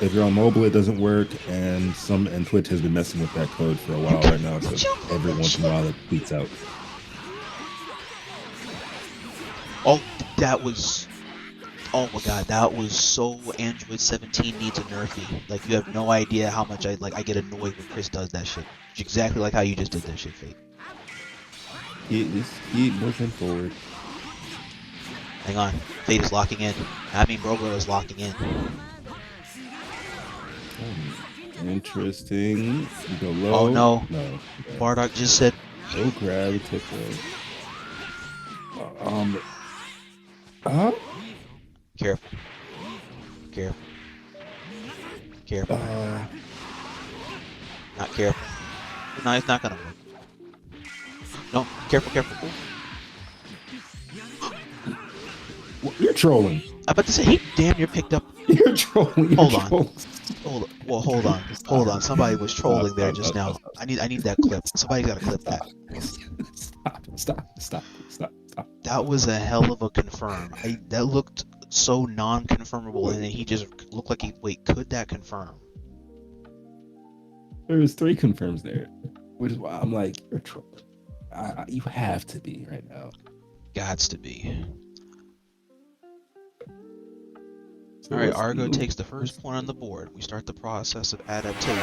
If you're on mobile, it doesn't work, and Twitch has been messing with that code for a while right now. So every once in a while, it tweets out. Oh, that was. Oh my god, that was so Android 17 needs a nerfy. Like, you have no idea how much I get annoyed when Chris does that shit. It's exactly like how you just did that shit, Fate. Keep moving forward. Hang on, Fate is locking in. I mean, Brogo is locking in. Interesting. You go low. Oh no. No. Bardock just said. No grab. Careful. Not careful. No, it's not gonna work. No, careful. You're trolling. I'm about to say he damn near picked up. You're trolling. Hold on. Somebody was trolling there just now. I need that clip. Somebody's gotta clip that. Stop. That was a hell of a confirm. That looked so non-confirmable, and then he just looked like could that confirm? There was 3 confirms there, which is why I'm like, you're trolling. You have to be right now. Gots to be. All right, Argo takes the first point on the board. We start the process of adaptation.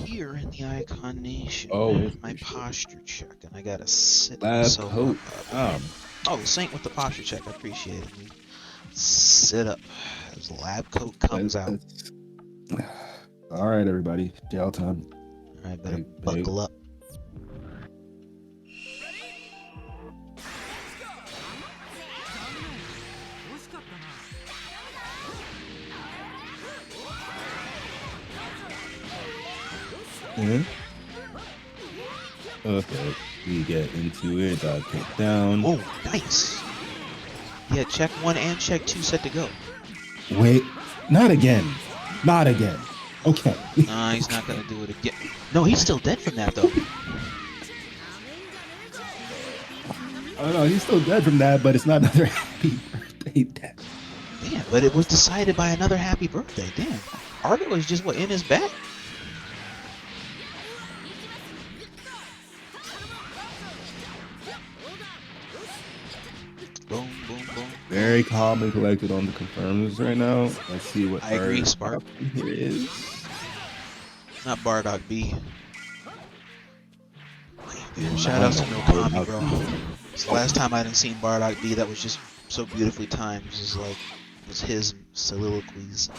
Here in the Iacon Nation, my posture check, and I gotta sit myself up. Oh, Saint with the posture check. I appreciate it. Sit up. As lab coat comes out. All right, everybody. Jail time. All right, better Big. buckle up. Okay, we get into it. Kick down. Oh, nice. Yeah, check 1 and check 2 set to go. Wait, not again. Not again. Okay. Nah, he's not gonna do it again. No, he's still dead from that though. Oh no, he's still dead from that, but it's not another happy birthday death. Damn, but it was decided by another happy birthday. Damn. Argo is just what, in his back? Boom, boom, boom. Very calm and collected on the confirms right now. Let's see what I agree, Spark. Here is. Not Bardock B. Shout out to No Kami, bro. It's the last time I didn't seen Bardock B that was just so beautifully timed. It was just like, it was his soliloquies.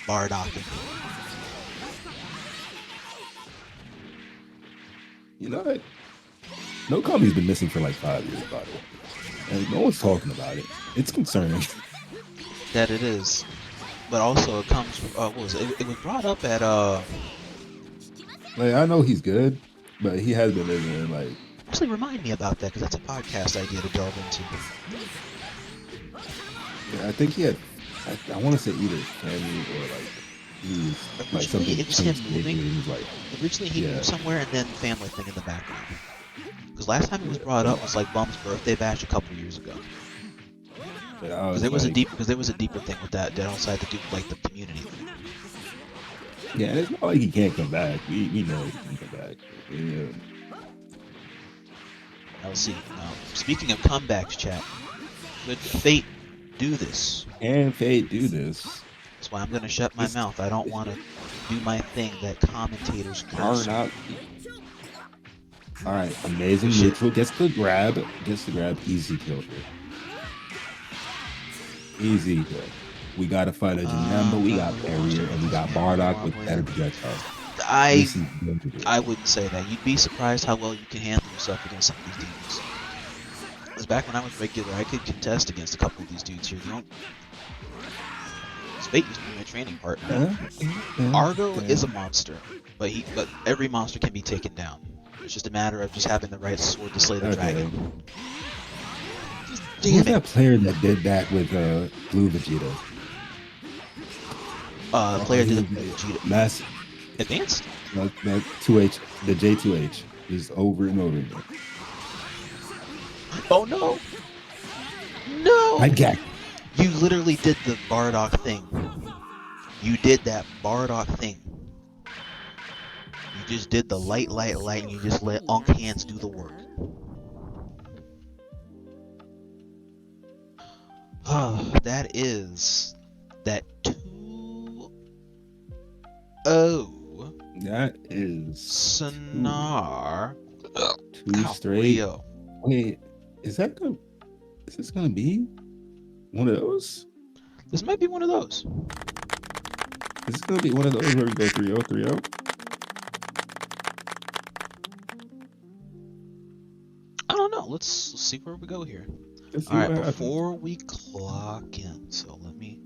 Bardocking. You know what? No Kami's been missing for like 5 years, by the way. And no one's talking about it. It's concerning. That it is. But also it comes, what was it? It was brought up at, Like, I know he's good, but he has been living in like. actually remind me about that, because that's a podcast idea to delve into. Yeah, I think he had. I want to say either family or like he was like something. It was him moving. He was like, Originally he moved somewhere and then family thing in the background. Because last time it was brought up was like Bum's birthday bash a couple years ago. Because there was a deeper thing with that outside to do with like the community thing. Yeah, and it's not like he can't come back. We know he can come back. Yeah. I'll see. Speaking of comebacks, chat, could Fate do this? Can Fate do this? That's why I'm gonna shut my mouth. I don't want to do my thing that commentators curse. All right, amazing neutral gets the grab, easy kill here. Easy kill. We got to fight a Janemba, we got Barrier, and we got Bardock with better projectiles. I wouldn't say that. You'd be surprised how well you can handle yourself against some of these dudes. Because back when I was regular, I could contest against a couple of these dudes here. You don't. Fate used to be my training partner. Argo is a monster, but every monster can be taken down. It's just a matter of just having the right sword to slay the dragon. Who's that player that did that with Blue Vegeta? Player did Vegeta. Mass Advanced? That 2H, the J2H is over and over again. Oh no! No! I get. You literally did the Bardock thing. You did that Bardock thing. You just did the light, and you just let Unk Hands do the work. That is that 2-0. That is Sonar. Two straight. Wait, is this gonna be one of those? This might be one of those. Is this gonna be one of those where we go 3-0, 3-0? I don't know. Let's see where we go here. All right, before we clock in, so let me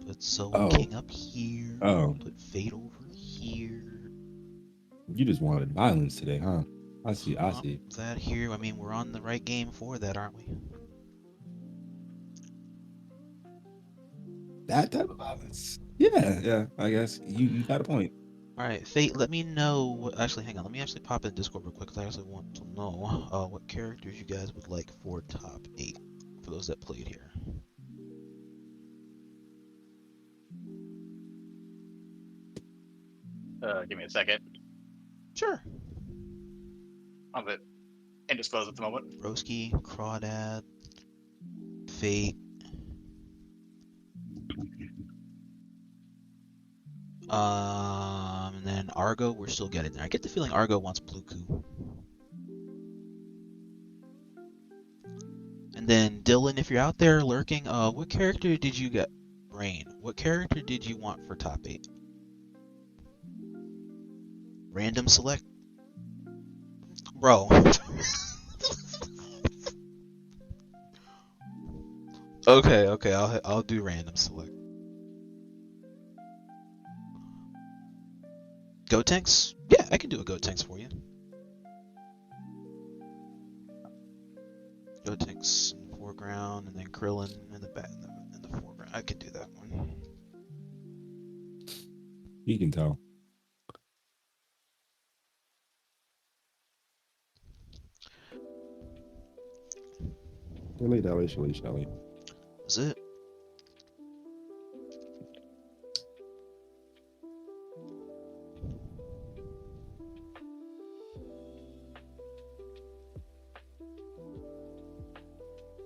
put Zoahking up here. Put Fate over here. You just wanted violence today, huh? I see. That here. I mean, we're on the right game for that, aren't we? That type of violence. Yeah. I guess you got a point. All right, Fate. Let me know. Actually, hang on. Let me actually pop in Discord real quick because I actually want to know what characters you guys would like for top 8 for those that played here. Give me a second. Sure. I'm a bit indisposed at the moment. Brosuke, Crawdad, Fate. And then Argo, we're still getting there. I get the feeling Argo wants Blue Coup. And And then Dylan, if you're out there lurking, what character did you get? Brain. What character did you want for top 8? Random select? Bro. Okay, I'll do random select. Gotenks? Yeah, I can do a Gotenks for you. Gotenks in the foreground, and then Krillin in the back, in the foreground. I can do that one. You can tell. Shelly. Is it?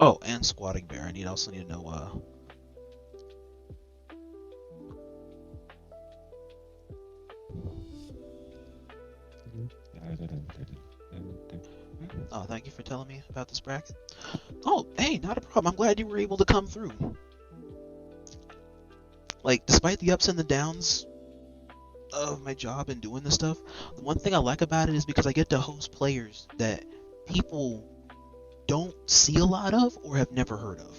Oh, and Squatting Bear. I also need to know. Oh, thank you for telling me about this bracket. Oh, hey, not a problem. I'm glad you were able to come through. Like, despite the ups and the downs of my job and doing this stuff, the one thing I like about it is because I get to host players that people don't see a lot of or have never heard of.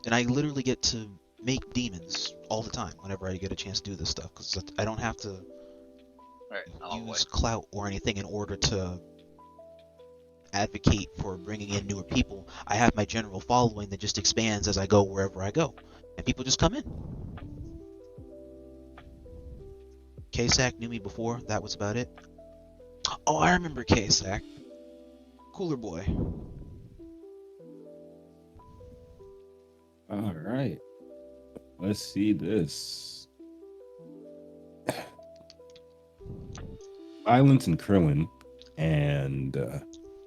And I literally get to make demons all the time whenever I get a chance to do this stuff, because I don't have to use clout or anything in order to advocate for bringing in newer people. I have my general following that just expands as I go wherever I go, and people just come in. K-Sack knew me before, that was about it. Oh, I remember K-Sack. Cooler boy. All right. Let's see this. Violence and Krillin and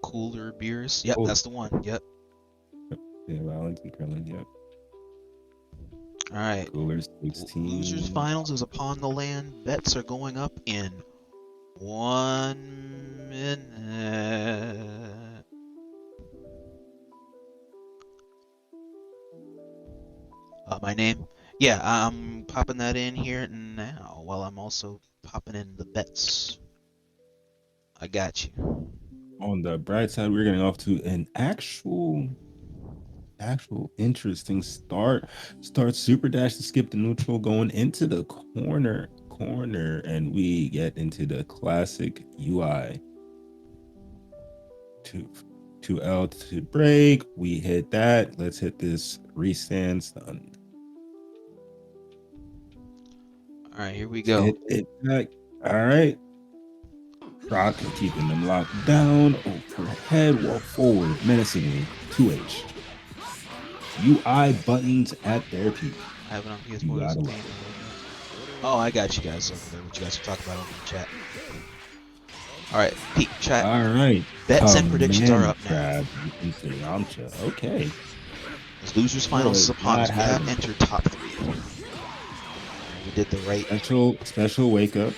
Cooler beers. Yep, that's the one. Yep. Yeah, Violence and Krillin. Yep. All right. Cooler 16. Losers finals is upon the land. Bets are going up in 1 minute. My name? Yeah, I'm popping that in here now while I'm also popping in the bets. I got you. On the bright side, we're getting off to an actual interesting start. Start super dash to skip the neutral, going into the corner, and we get into the classic UI. 2L to break. We hit that. Let's hit this restance. Done. All right, here we go. Hit back. All right. Rock keeping them locked down. Overhead, walk forward menacingly. 2H. UI buttons at their peak. I have it on PS4. Oh, I got you guys over there. What you guys are talking about over in the chat. All right, Pete, chat. All right. Bets and predictions are up now. Okay. As losers finals is upon us. We have entered top 3. We did the right special wake up.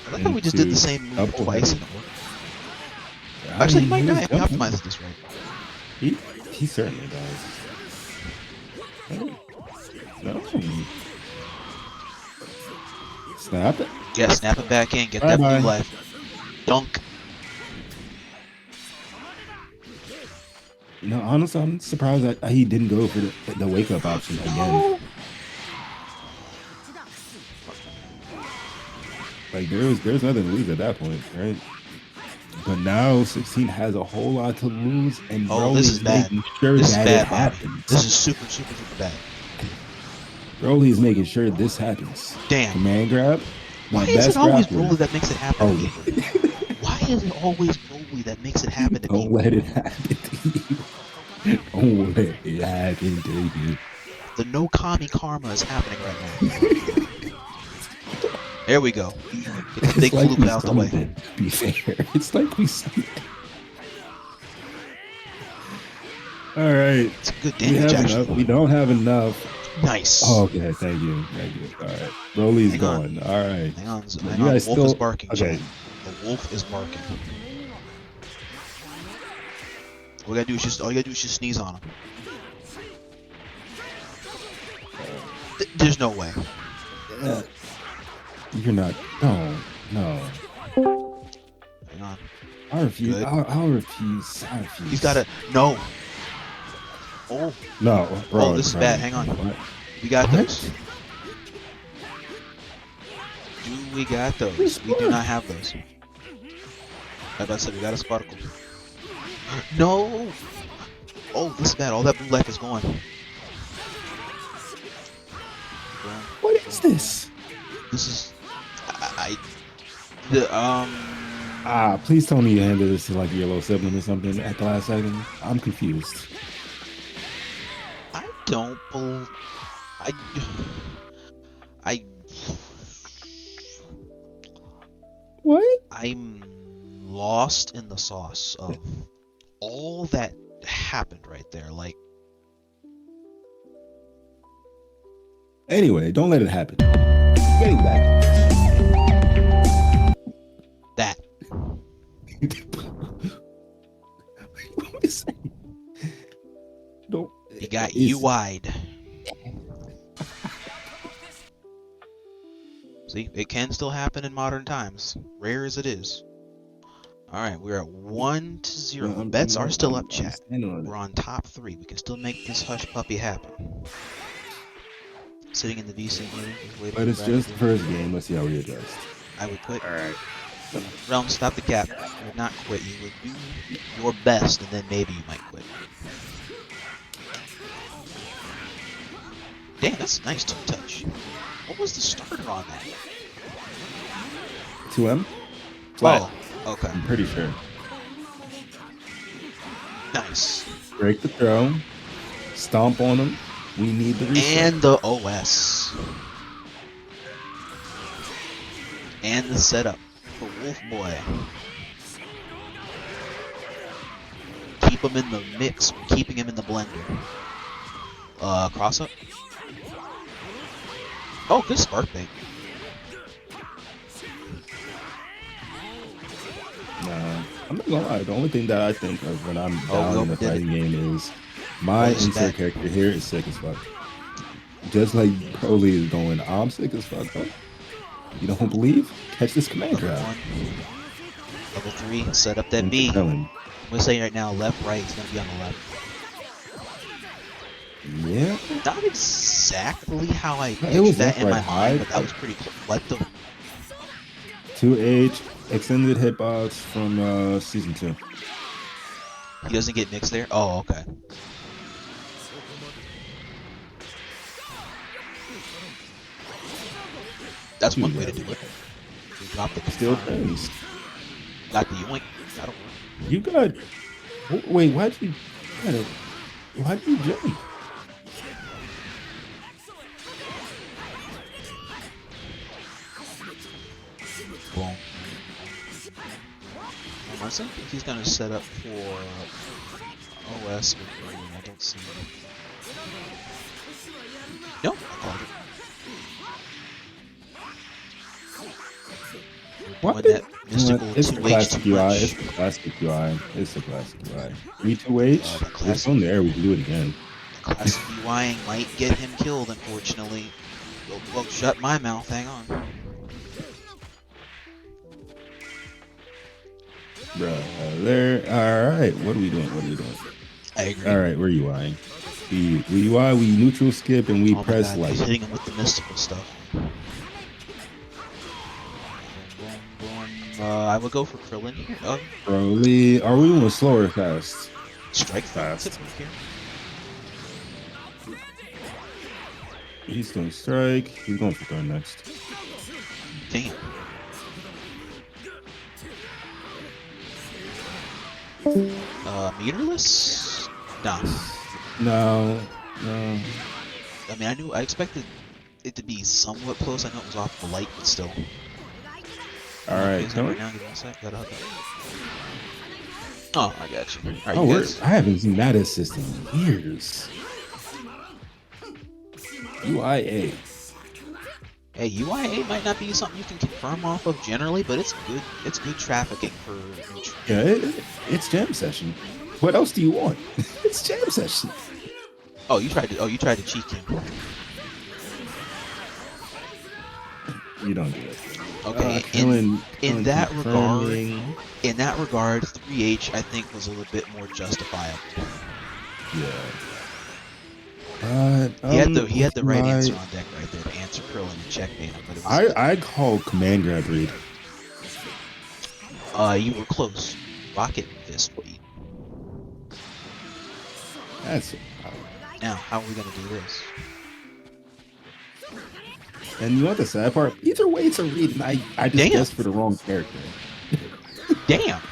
I like how we just did the same move twice in order. Actually, he might die if he optimizes this right. He certainly does. No. Snap it. Yeah, snap it back in. Get that blue life. Dunk. You know, honestly, I'm surprised that he didn't go for the wake up option again. Like there's nothing to lose at that point, right? But now 16 has a whole lot to lose, and this is bad. Making sure this that is bad, it happens. This is super bad. Broly's making sure this happens. Damn. Command grab. Why is it always Broly that makes it happen? Why is it always Broly that makes it happen to Don't let it happen to you. Don't let it happen to you. The no Kami karma is happening right now. There we go. Get the big like fluke out the way. To be fair, it's like we see. All right. It's good damage, actually. We don't have enough. Nice. Oh, okay, thank you. All right. Broly's going. All right. Hang on. The wolf is barking. Okay. The wolf is barking. All you gotta do is just sneeze on him. There's no way. You're not. No. Hang on. I refuse. Good. I'll refuse. I refuse. He's gotta. No. Oh. No, bro. Oh, this is bad. Hang on. What? We got What? those. We got those. We do not have those. Like I said, we got a sparkle. No! Oh, this is bad. All that blue life is gone. What is this? This is... Please tell me you handed this to like your little sibling or something at the last second. I'm confused. I don't believe... What? I'm lost in the sauce of all that happened right there. Like, anyway, don't let it happen. Getting back. that. What is that? No. You got UI'd. See, it can still happen in modern times, rare as it is. Alright, we're at 1-0. Bets are still up, chat. We're on top 3. We can still make this hush puppy happen. Sitting in the VC meeting. But it's just the first game. Let's see how we adjust. I would quit. Alright. Realm, stop the cap. You would not quit. You would do your best, and then maybe you might quit. Damn, that's a nice two-touch. What was the starter on that? 2M? Flat. Oh, okay. I'm pretty sure. Nice. Break the throw. Stomp on him. We need the reset. And the OS. And the setup for Wolf Boy. Keep him in the mix, keeping him in the blender. Cross up. Oh, good spark bait. Nah, I'm not gonna lie. The only thing that I think of when I'm down we in the overdid fighting game is my insert character here is sick as fuck. Just like Broly is going, I'm sick as fuck, bro. You don't believe? Catch this command grab. Level 3, set up that B. I'm gonna say right now, left, right, it's gonna be on the left. Yeah. Not exactly how I pictured that in my mind, but that was pretty cool. Let them. 2H extended hitbox from season 2. He doesn't get mixed there? Oh, okay. That's one way to do it. You drop the Still things. Got the yoink. That'll work. You got. Wait, why'd you jump? Boom. I think he's gonna set up for OS with me. I don't see him. Nope, I called it. What? That mystical It's the classic UI. much. It's the classic UI. It's the classic UI. 3-2H. It's on there. We can do it again. The classic UIing might get him killed, unfortunately. Well, shut my mouth. Hang on. Bruh, there. All right. What are we doing? I agree. All right, we're UIing. We UI. We neutral skip and we Oh press my God, like. he's hitting him with the mystical stuff. I would go for Krillin here. Broly, are we doing slow or fast? Strike fast. Here. He's doing strike. He's going for third next. Damn. Meterless? Nah. No. I mean, I expected it to be somewhat close. I know it was off the light, but still. All right, come on. Right now, give me a sec. Gotta hug it. Oh, I got you. All right, Oh, you guys. I haven't seen that assist in years. UIA. Hey, UIA might not be something you can confirm off of generally, but it's good. It's good trafficking for. Yeah, it's jam session. What else do you want? It's jam session. Oh, you tried to cheat him. You don't do it. Okay, in that regard, 3H I think was a little bit more justifiable. Yeah. He had the right answer on deck right there to answer Krillin and checkmate him, but it was I call command grab read. You were close. Rocket fist read. That's Now, how are we gonna do this? and you know what the sad part? Either way, it's a read, and I just guessed for the wrong character. Damn.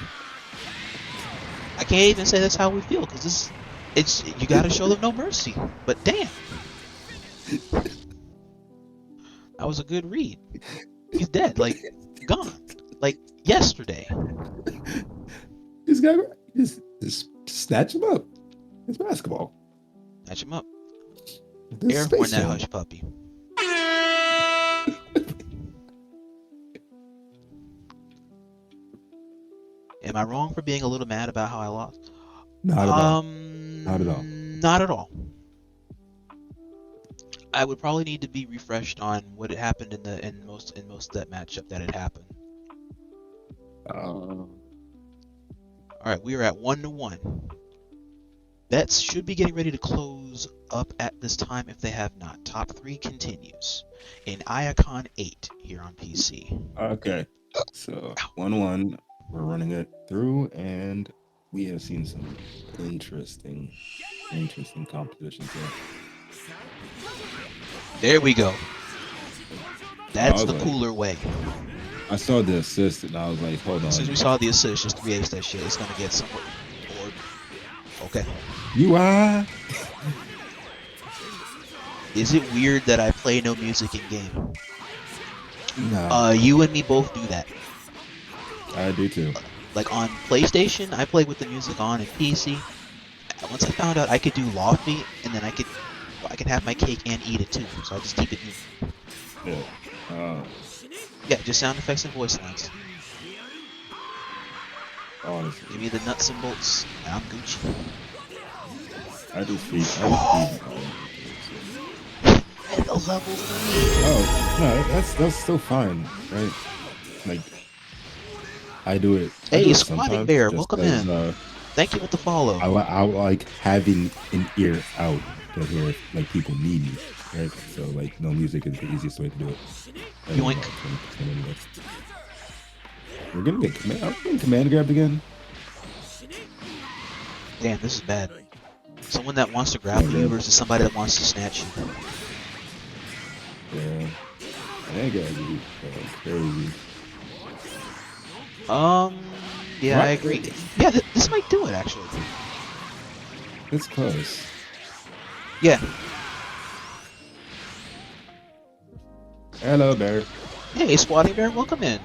I can't even say that's how we feel because you gotta show them no mercy. But damn, that was a good read. He's dead, like gone, like yesterday. This guy, just snatch him up. It's basketball. Snatch him up. This Air space horn that jam. hush puppy. Am I wrong for being a little mad about how I lost? Not at all. Not at all. Not at all. I would probably need to be refreshed on what had happened in most of that matchup that had happened. All right, we are at 1-1. Bets should be getting ready to close up at this time if they have not. Top 3 continues in Iacon 8 here on PC. Okay, so 1-1. We're running it through, and we have seen some interesting competitions here. There we go. That's the like, cooler way. I saw the assist, and I was like, hold on. As soon as we saw the assist, just 3H that shit. It's gonna get somewhere. Okay. You are. Is it weird that I play no music in game? No. You and me both do that. I do too. Like on PlayStation, I play with the music on, and PC. Once I found out I could do Loafi, and then I could have my cake and eat it too. So I just keep it moving. Yeah. Yeah, just sound effects and voice lines. Honestly. Give me the nuts and bolts, and I'm Gucci. I just feed. At a level 3. Oh no, that's still fine, right? Like I do it. Hey, Squatting Bear, welcome in. Thank you with the follow. I like having an ear out to hear like people need me, right? So like no music is the easiest way to do it. Yoink. We're gonna get command grabbed again. Damn, this is bad. Someone that wants to grab you versus somebody that wants to snatch you. Yeah, that guy's crazy. Yeah, I agree. Yeah, this might do it actually. It's close. Yeah. Hello, Bear. Hey, Squatting Bear, welcome in.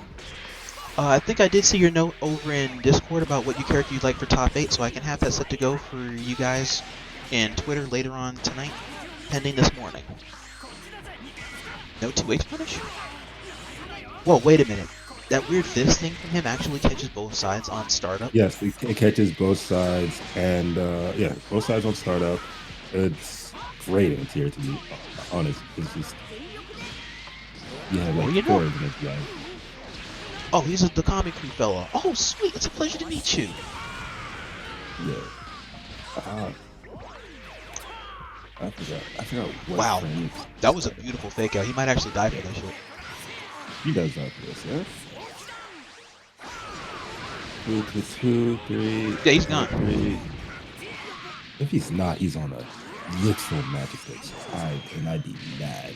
I think I did see your note over in Discord about what character you'd like for top 8, so I can have that set to go for you guys in Twitter later on tonight, pending this morning. No 2H punish? Whoa, wait a minute. That weird fist thing from him actually catches both sides on startup? Yes, it catches both sides, and yeah, both sides on startup. It's great in tier, to be honest. It's just like 4 of them guys. Oh, he's the comic crew fella. Oh, sweet! It's a pleasure to meet you. Yeah. I forgot. Wow, that was a beautiful fake out. He might actually die for that shit. He does that for this, yeah. 2, 3. Yeah, he's gone. 3. If he's not, he's on a literal magic fix. I'd be mad.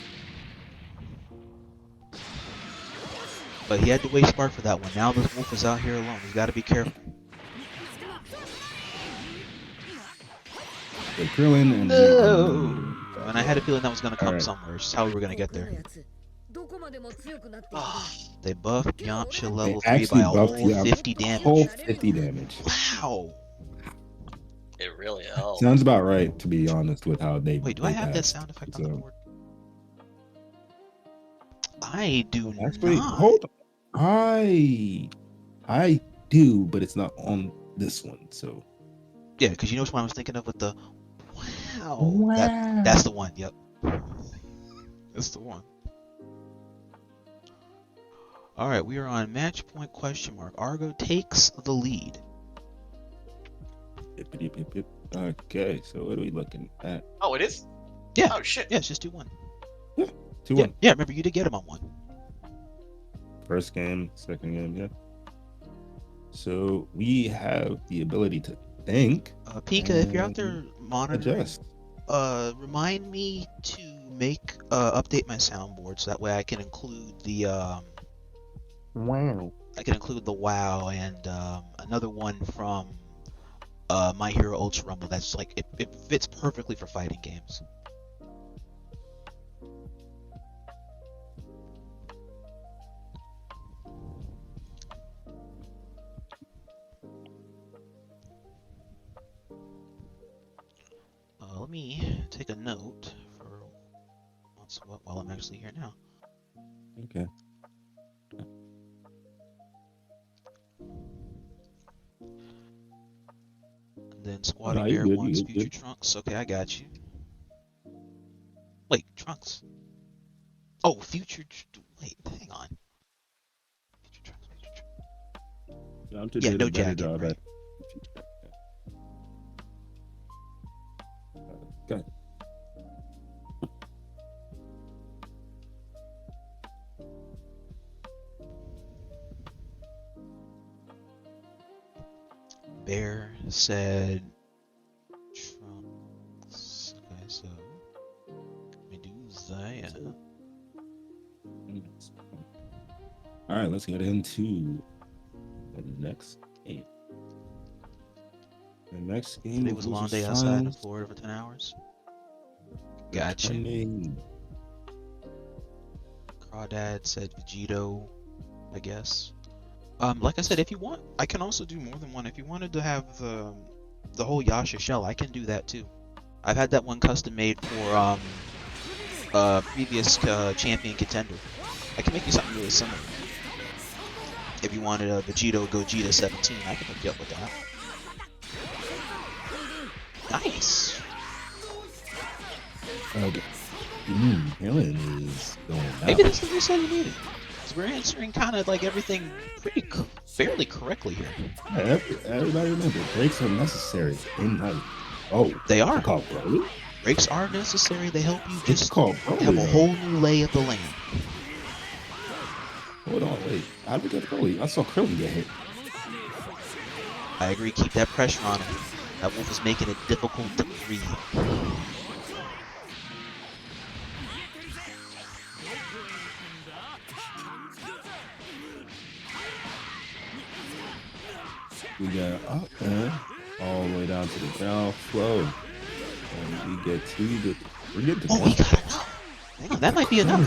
But he had to waste spark for that one. Now this wolf is out here alone. He's got to be careful. The Krillin and no. And I had a feeling that was going to come somewhere. It's just how we were going to get there. They buffed Yamcha level 3 by a whole 50 damage. Whole 50 damage. Wow. It really helped. Sounds about right, to be honest, with how they. Wait, do I have that sound effect on the board? I do actually, not. Hold on. I do, but it's not on this one, so. Yeah, because you know which one I was thinking of with the wow. Wow. That's the one. Yep. That's the one. All right, we are on match point question mark. Argo takes the lead. Okay, so what are we looking at? Oh, it is? Yeah. Oh, shit. Yeah, it's just 2-1. Yeah, 2-1. Yeah, yeah, remember you did get him on 1. First game, second game, yeah. So we have the ability to think. Pika, if you're out there monitoring, adjust. Remind me to make update my soundboard so that way I can include the Wow. I can include the WoW and another one from My Hero Ultra Rumble. That's like it fits perfectly for fighting games. Let me take a note for what's what while I'm actually here now. Okay. And then Squatting No, you Bear good, wants you Future good. Trunks. Okay, I got you. Wait, Trunks. Oh, wait, hang on. Future Trunks, Future Trunks. Yeah, Did no a better jacket, job right? at. Okay. Bear said Trunks. Okay, so Medusa, yeah. All right, let's get into the next game. The next game Today was a long day outside in Florida for 10 hours. Gotcha. Crawdad said Vegito, I guess. Like I said, if you want, I can also do more than one. If you wanted to have the whole Yasha shell, I can do that too. I've had that one custom made for previous champion contender. I can make you something really similar. If you wanted a Vegito Gogeta 17, I can hook you up with that. Nice. Okay. Helen is going out. Maybe that's the reset you needed. Because we're answering kind of like everything fairly correctly here. Yeah, everybody remember, breaks are necessary in life. Oh, They are. Called Broly? Breaks are necessary. They help you just called Broly, have a though. whole new lay of the land. Hold on, wait. How did we get Broly? I saw Krillin get hit. I agree. Keep that pressure on him. That wolf is making it difficult to breathe. We got up and all the way down to the ground flow. And we get to the. We're getting to Oh, he got enough. Hang on, that might be enough.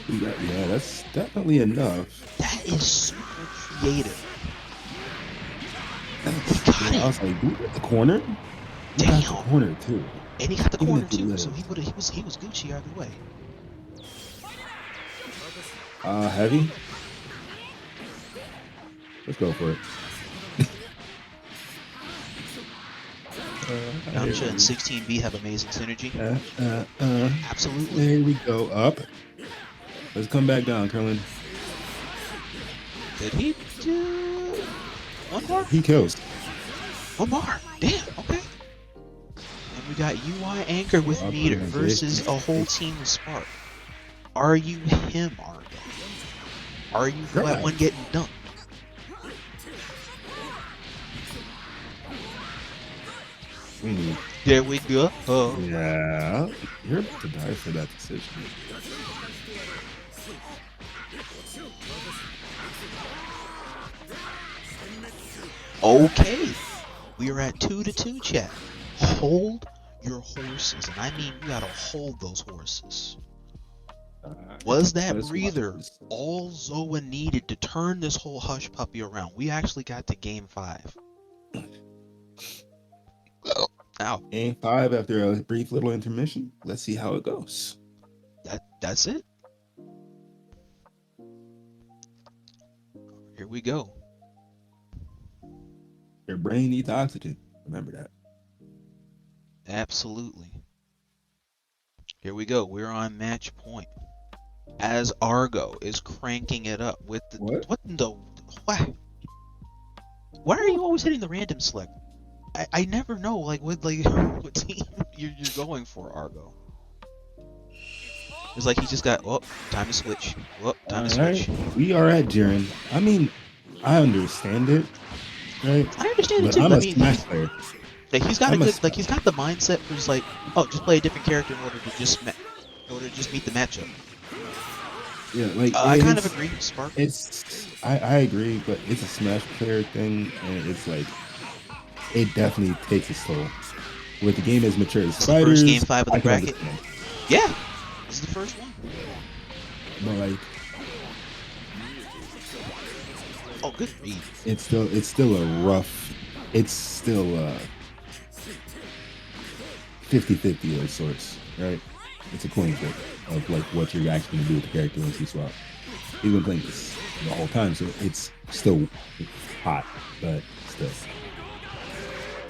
We got, yeah, that's definitely enough. That is super creative. He got I was it. like, do we get the corner? He got the corner too. And he got the Even corner if he too, so lives. he was Gucci either way. Heavy. Let's go for it. Yamcha and 16B have amazing synergy. Absolutely. There we go. Up. Let's come back down, Krillin. Did he do one bar? He kills. One bar. Damn, okay. And we got UI Anchor with Meter versus a whole team of Spark. Are you him, Argo? Are you that one getting dunked? There we go. Yeah. You're about to die for that decision. Okay. We are at 2-2, chat. Hold your horses. And I mean, you gotta hold those horses. Was that breather all Zoah needed to turn this whole hush puppy around? We actually got to game 5. Ow. Game 5 after a brief little intermission. Let's see how it goes. That's it. Here we go. Your brain needs oxygen. Remember that. Absolutely. Here we go. We're on match point. As Argo is cranking it up with the What? in the why? Why are you always hitting the random select? I never know what what team you're going for, Argo. It's like he just got time to switch. Time to switch. We are at Jiren. I mean, I understand it, right? I understand it But too. I'm I a mean, Smash player. he's got a I'm a good he's got the mindset for just just play a different character in order to just meet the matchup. Yeah, like I kind of agree, Spark. I agree, but it's a Smash player thing, and it's like it definitely takes its toll. With the game as mature as It's the first game fighters, 5 of the I can bracket. understand. Yeah, this is the first one. But like, Good read. it's still a rough. It's still 50-50 of sorts, right? It's a coin flip of like what you're actually gonna do with the character once you swap. We've been playing this the whole time, so it's still hot, but still.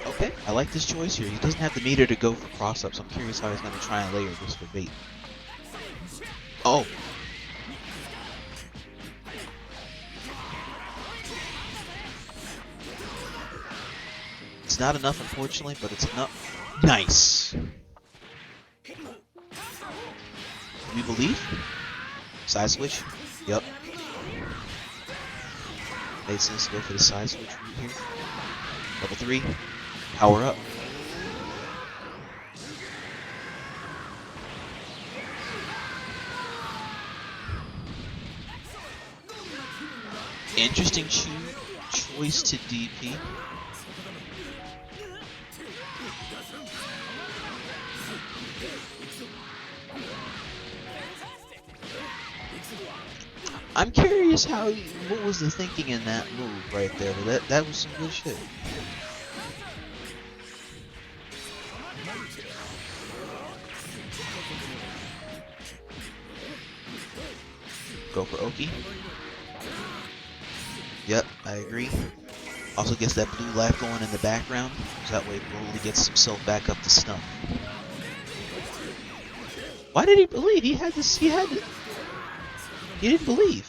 Okay, I like this choice here. He doesn't have the meter to go for cross-ups. I'm curious how he's going to try and layer this for bait. Oh. It's not enough, unfortunately, but it's enough. Nice. We believe? Side switch? Yep. Made sense to go for the side switch route here. Level 3. Power up. Interesting choice to DP. I'm curious what was the thinking in that move right there. That was some good shit. Go for Oki. Yep, I agree. Also gets that blue life going in the background, so that way Broly gets himself back up to snuff. Why did he believe? He didn't believe.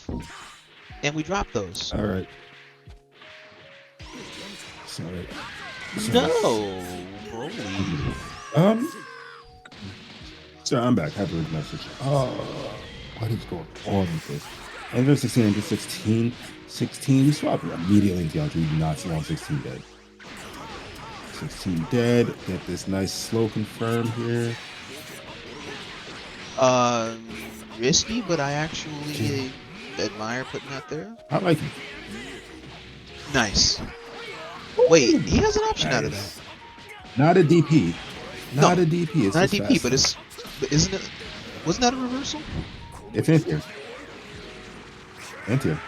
And we dropped those. Alright. Sorry. No, Broly. So I'm back. I have to read the message. What is going on with this? Ender 16, Ender 16. 16, we swap it immediately into Yontra. We do not want 16 dead. 16 dead. Get this nice slow confirm here. Risky, but I actually admire putting that there. I like it. Nice. Wait, he has an option out of that. Not a DP. Not No, a DP. It's not a just DP, fast. but isn't it? Wasn't that a reversal? It's anti-air. Anti-air.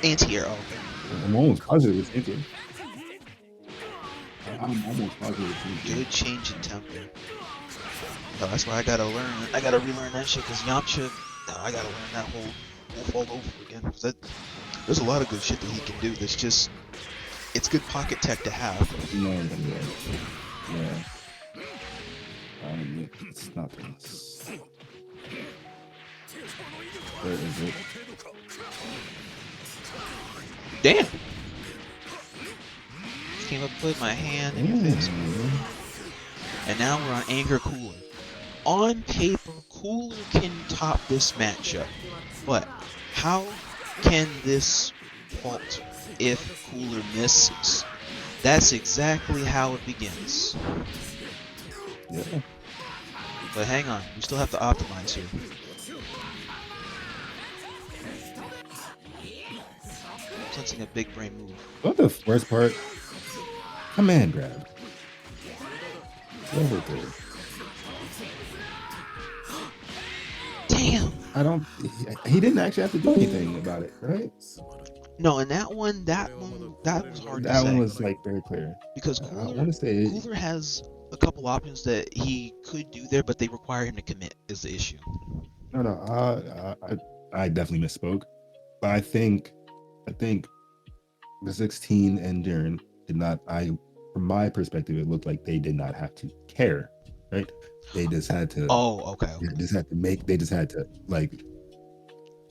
Anti-air. Oh, okay. I'm almost positive it's anti-air. I'm almost positive it's anti-air. Good change in tempo. No, that's why I gotta learn. I gotta relearn that shit because Yamcha. No, I gotta learn that whole wolf all over again. There's a lot of good shit that he can do. That's just, it's good pocket tech to have. No, yeah. It's not this. Where is it? Damn. Came up, put my hand in your face. And now we're on Anger Cooler. On paper, Cooler can top this matchup, but how can this fault if Cooler misses? That's exactly how it begins. Yeah. But hang on, we still have to optimize here. Sensing a big brain move. What the first part? Command grab. Over there. Damn. He didn't actually have to do anything about it, right? No, and that one was hard to say. That one was like very clear. Because I want to say Cooler has a couple options that he could do there, but they require him to commit is the issue. No, I definitely misspoke. But I think the 16 and Jiren did not. From my perspective, it looked like they did not have to care, right? They just had to. Oh, okay. They just had to make. They just had to like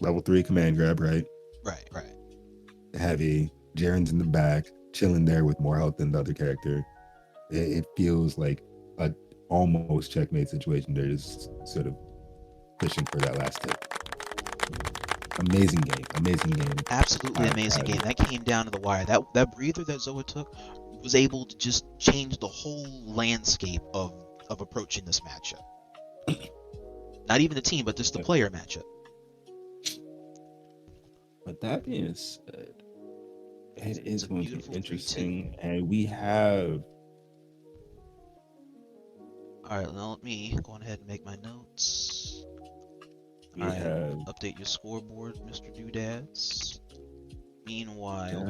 level 3 command grab, right? Right. Heavy. Jaren's in the back, chilling there with more health than the other character. It feels like a almost checkmate situation. They're just sort of fishing for that last hit. Amazing game. Absolutely amazing game. That came down to the wire. That breather that Zoah took was able to just change the whole landscape of approaching this matchup. Not even the team, but just the player matchup. But that being said, it is going to be interesting, and we have. All right, now let me go ahead and make my notes. We All right, have update your scoreboard, Mr. Doodads. Meanwhile,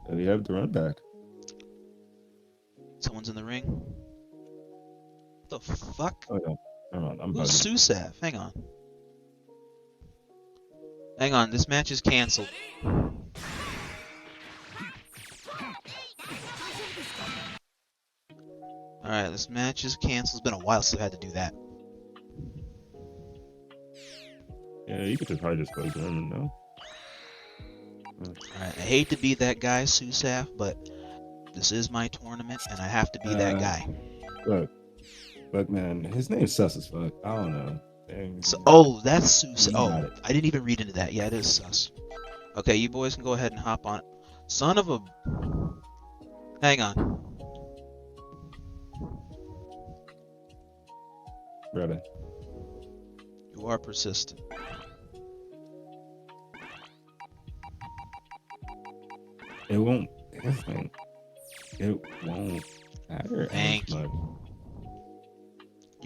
we have the run back. Someone's in the ring. What the fuck? Oh no, hold on, I'm Who's bugging. Susav? Hang on, this match is canceled. Alright, this match is canceled. It's been a while since I had to do that. Yeah, you could just probably just close the room, no? Alright, I hate to be that guy, Susav, but this is my tournament, and I have to be that guy. Look, man, his name's sus as fuck. I don't know. So, that's Susav. Oh, I didn't even read into that. Yeah, it is sus. Okay, you boys can go ahead and hop on. Son of a... Hang on. Brother. You are persistent. It won't. It won't matter. Thank you. You're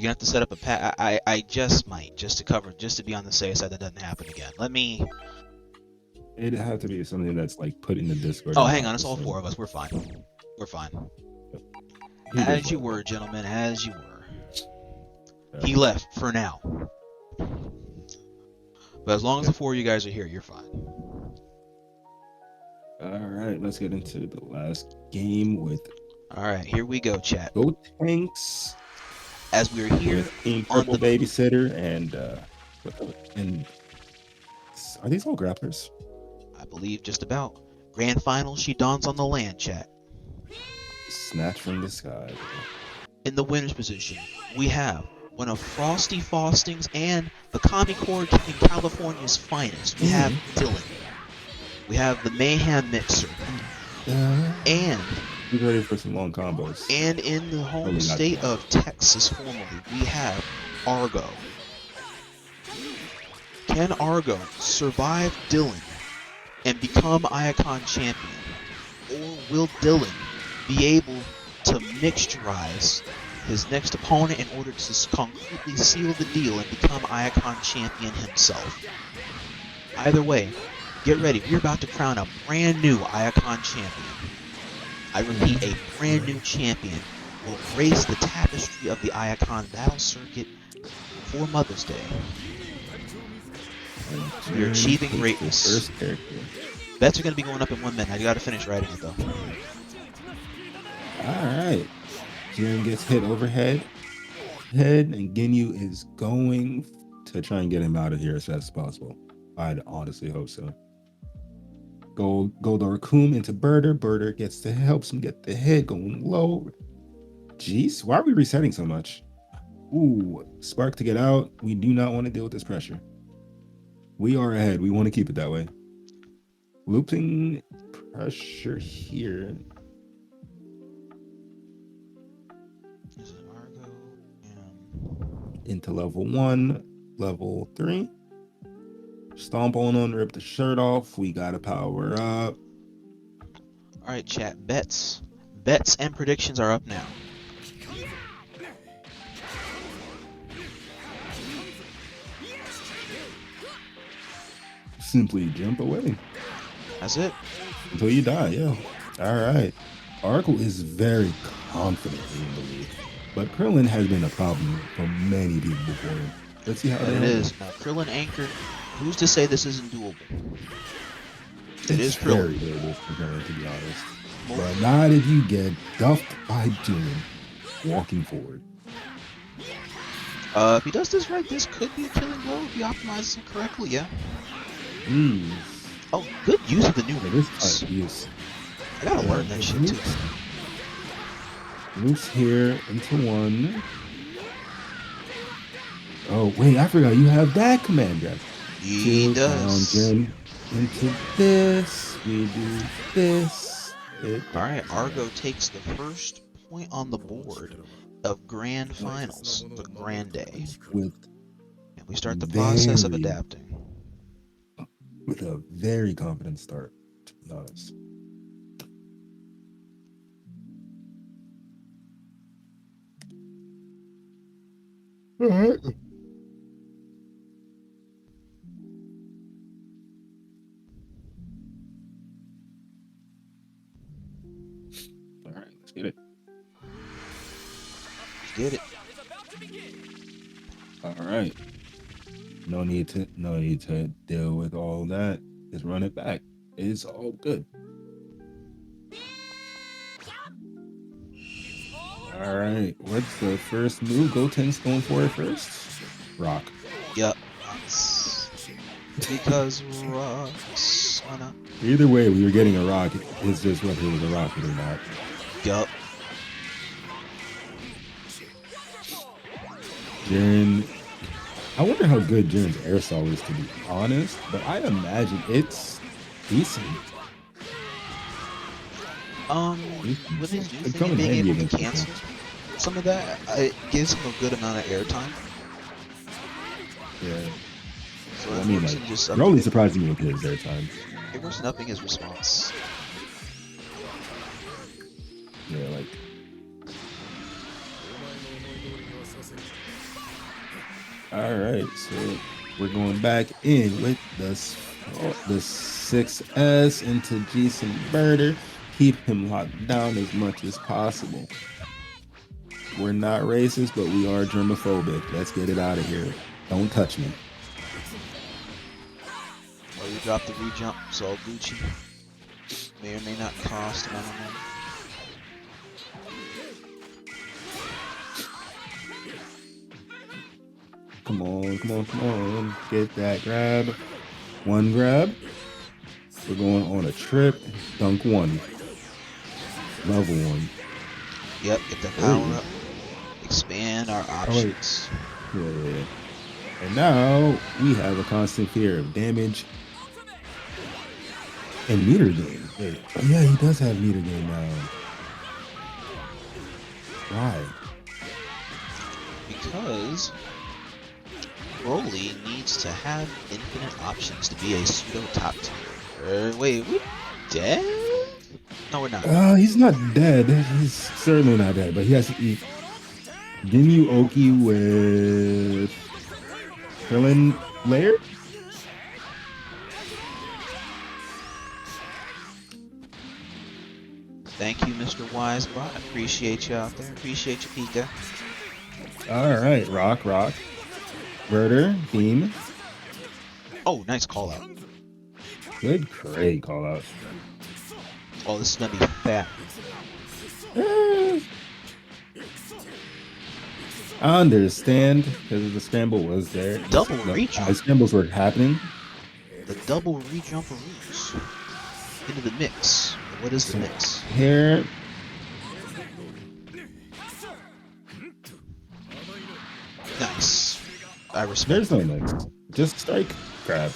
gonna have to set up a I just might, just to be on the safe side that doesn't happen again. Let me. It'd have to be something that's like put in the Discord. Oh, hang on, it's all 4 of us. We're fine. We're fine. As you were, gentlemen, as you were. He left for now. But as long as the 4 of you guys are here, you're fine. Alright, let's get into the last game with. Alright, here we go, chat. Go Tanks. As we're here Team Purple on the Babysitter and are these all grapplers? I believe just about. Grand final, she dawns on the land, chat. Snatch from the sky. In the winner's position, we have one of Frosty Faustings and the Comic Core in California's finest. We have Dillyne. We have the Mayhem Mixer. And he's ready for some long combos. And in the home state of Texas, formerly, we have Argo. Can Argo survive Dillyne and become Iacon champion? Or will Dillyne be able to mixturize his next opponent in order to concretely seal the deal and become Iacon champion himself? Either way, get ready. We're about to crown a brand new Iacon champion. I repeat, a brand new champion will grace the tapestry of the Iacon Battle Circuit for Mother's Day. We are achieving greatness. Bets are going to be going up in 1 minute. I got to finish writing it though. Alright. Jiren gets hit overhead. And Ginyu is going to try and get him out of here as fast as possible. I'd honestly hope so. Goldor Koom into Birder. Birder helps him get the hit, going low. Jeez, why are we resetting so much? Ooh, Spark to get out. We do not want to deal with this pressure. We are ahead. We want to keep it that way. Looping pressure here. This is Argo. Into level 1, level 3. Stomp on, rip the shirt off. We gotta power up. Alright, chat. Bets and predictions are up now. Simply jump away. That's it. Until you die, yeah. Alright. Arkle is very confident in the lead. But Krillin has been a problem for many people before him. Let's see how But they it handle is. Now, Krillin Anchor, who's to say this isn't doable? It is very Krillin. doable for Krillin, to be honest. More- But not if you get duffed by Dillyne walking forward. If he does this right, this could be a killing blow if he optimizes it correctly, yeah. Please. Oh, good use of the new Yeah, this roots. type use. I gotta learn that shit too. Roots here into one. Oh, wait, I forgot you have that command grab. He does. Down, into this. We do this. Alright, Argo takes the first point on the board of Grand Finals, the Grand Day. With And we start the process of very- adapting. With a very confident start, to be honest. All right. All right, let's get it. Get it. All right. No need to deal with all that. Just run it back. It's all good. All right. What's the first move? Gotenks going for it first. Rock. Yup. Because rocks. Why not? Either way, we were getting a rock. It's just whether it was a rocket or not. Yup. Jiren. I wonder how good Jiren's airstyle is, to be honest, but I imagine it's decent. With his new It'd thing come of in being handy able to against cancel some of that, it gives him a good amount of airtime. Yeah. So I it mean, works like, in just you're only surprising me with his airtime. it works in upping his response. Yeah, like. All right, so we're going back in with the 6S into Jason Birder. Keep him locked down as much as possible. We're not racist, but we are germophobic. Let's get it out of here. Don't touch me. Well, you drop the re-jump, so Gucci may or may not cost, I don't know. Come on, come on, come on. Get that grab. One grab. We're going on a trip. Dunk one. Level one. Yep, get the power up. Expand our options. Yeah. And now we have a constant fear of damage and meter gain. Wait. Oh yeah, he does have meter gain now. Why? Because Broly needs to have infinite options to be a pseudo top tier. Wait, we dead? No, we're not. He's not dead. He's certainly not dead, but he has to eat Ginyu Oki with Krillin layer. Thank you, Mr. Wisebot. Appreciate you out there. Appreciate you, Pika. All right, rock. Murder, beam. Oh, nice call out. Good, great call out. Oh, this is gonna be fat. I understand because the scramble was there. Double reach. The scrambles were happening. The double re-jumperoos into the mix. What is the mix? Here. Nice. I respect. There's no mix. Just strike grab.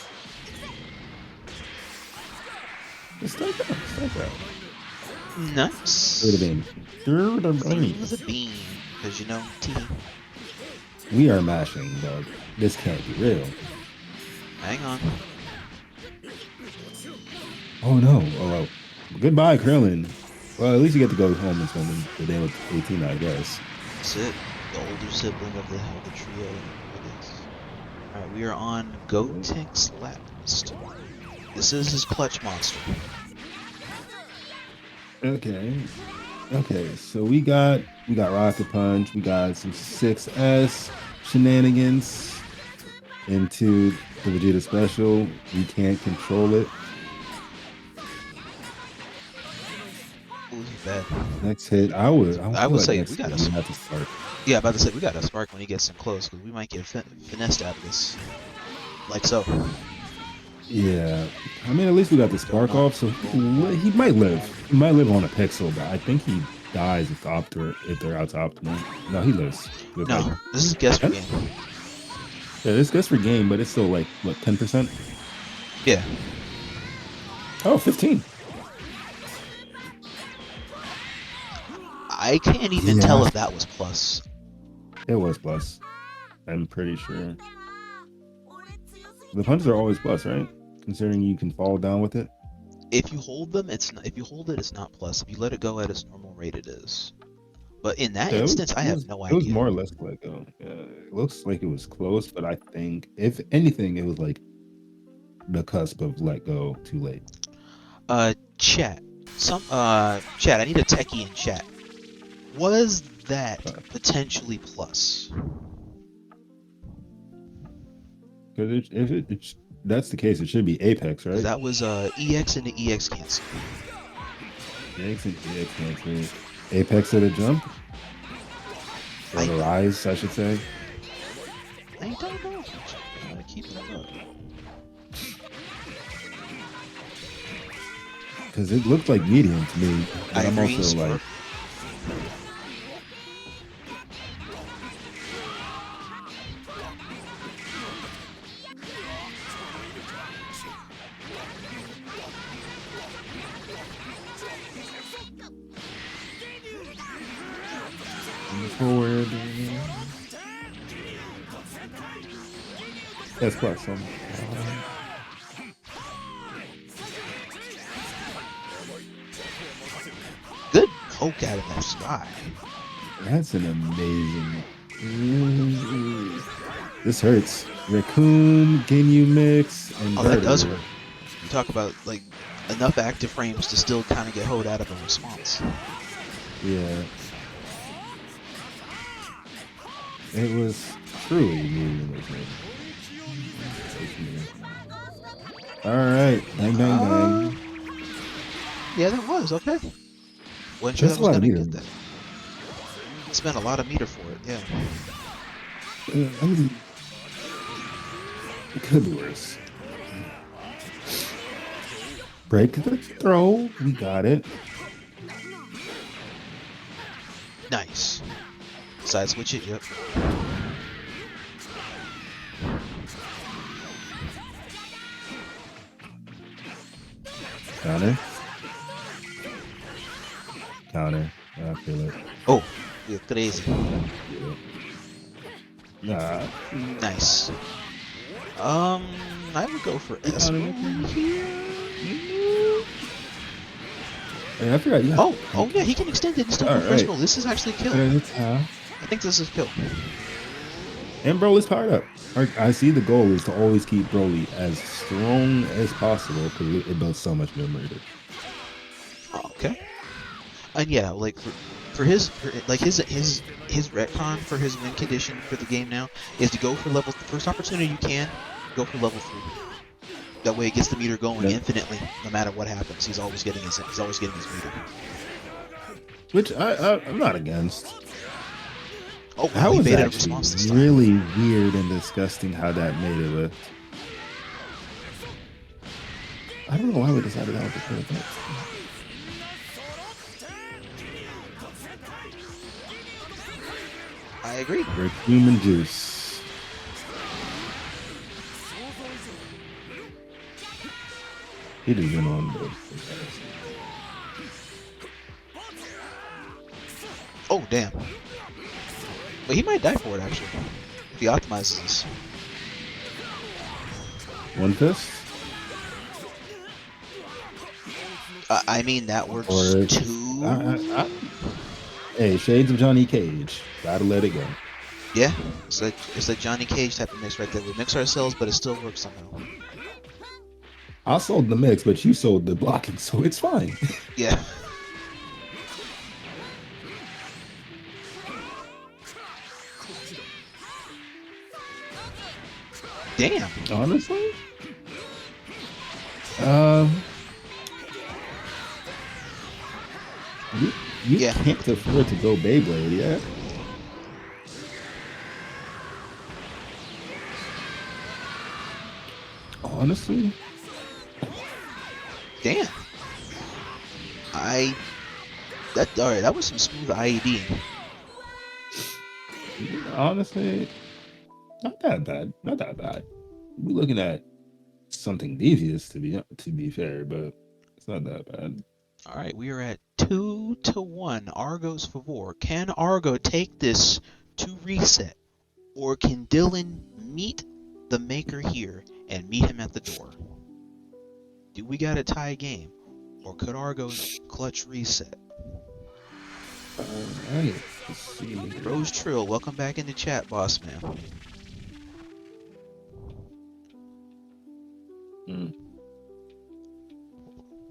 Just strike grab. Nice. Through the beam. Through the Through beam. the beam. Because you know, T. We are mashing, dog. This can't be real. Hang on. Oh no. Oh well. Goodbye, Krillin. Well, at least you get to go home and spend the day with 18, I guess. That's it. The older sibling of the trio. Alright, we are on Gotenks last. This is his clutch monster. Okay. So we got Rocket Punch, we got some 6S shenanigans. into the Vegeta special. We can't control it. Ooh, he's bad. Next hit, I would feel like say next we got hit a we have to start. Yeah, about to say we got a spark when he gets in close because we might get finessed out of this. Like so. Yeah, I mean at least we got the spark off, so he might live. He might live on a pixel, but I think he dies if they're out to optimal. No, he lives. With No, like, this is guess for 10? game. Yeah, it's guess for game, but it's still like what 10%? Yeah. Oh, 15. I can't even tell if that was plus. It was plus. I'm pretty sure. The punches are always plus, right? Considering you can fall down with it. If you hold them, it's not, if you hold it, it's not plus. If you let it go at its normal rate, it is. But in that instance, I have no idea. It was more or less let go. It looks like it was close, but I think if anything, it was like the cusp of let go too late. Chat. Chat, I need a techie in chat. Was that potentially plus? Because if that's the case, it should be Apex, right? That was EX into EX cancel. EX and EX cancel. Apex at a jump? Or the rise, I should say. I don't know. I'm gonna keep it up. Because it looked like medium to me. But I'm also like. Forward. That's plus some. Good poke out of that sky. That's an amazing. This hurts. Raccoon, Ginyu mix, and that does hurt. You talk about like enough active frames to still kind of get hoed out of a response. Yeah. It was truly moving. All right, bang, bang, bang. Yeah, that was okay. Wasn't sure that was gonna get that. Spent a lot of meter for it. Yeah. It could be worse. Break the throw. We got it. Nice. Side switch it. Yep. Counter. Counter. I feel it. Oh, you're crazy. Nah. Nice. I would go for S here. Hey, I forgot. Yeah. Oh yeah, he can extend it and still go first roll. This is actually kill. I think this is kill. And Broly's powered up. I see the goal is to always keep Broly as strong as possible because it does so much memory. Okay. And yeah, like for his retcon for his win condition for the game now is to go for the first opportunity you can, go for level 3. That way it gets the meter going infinitely, no matter what happens. He's always getting his meter. Which I'm not against. Oh, wow, he made it a response this time. Really weird and disgusting how that made it look. I don't know why we decided that was the first. I agree. We're human juice. He didn't win on the. Oh damn! But he might die for it actually if he optimizes this. One fist. I mean that works too. Hey, shades of Johnny Cage. Gotta let it go. Yeah, it's like Johnny Cage type of mix right there. We mix ourselves, but it still works somehow. I sold the mix, but you sold the blocking, so it's fine. Yeah. Damn. Honestly, um, you Yeah. can't afford to go Beyblade, yeah. Honestly, Damn. All right. That was some smooth IED. honestly, not that bad. Not that bad. We're looking at something devious to be fair, but it's not that bad. All right, we are at 2-1. Argo's favor. Can Argo take this to reset, or can Dillyne meet the maker here and meet him at the door? Do we got a tie game, or could Argo clutch reset? All right, let's see. Rose Trill, welcome back in the chat, boss man.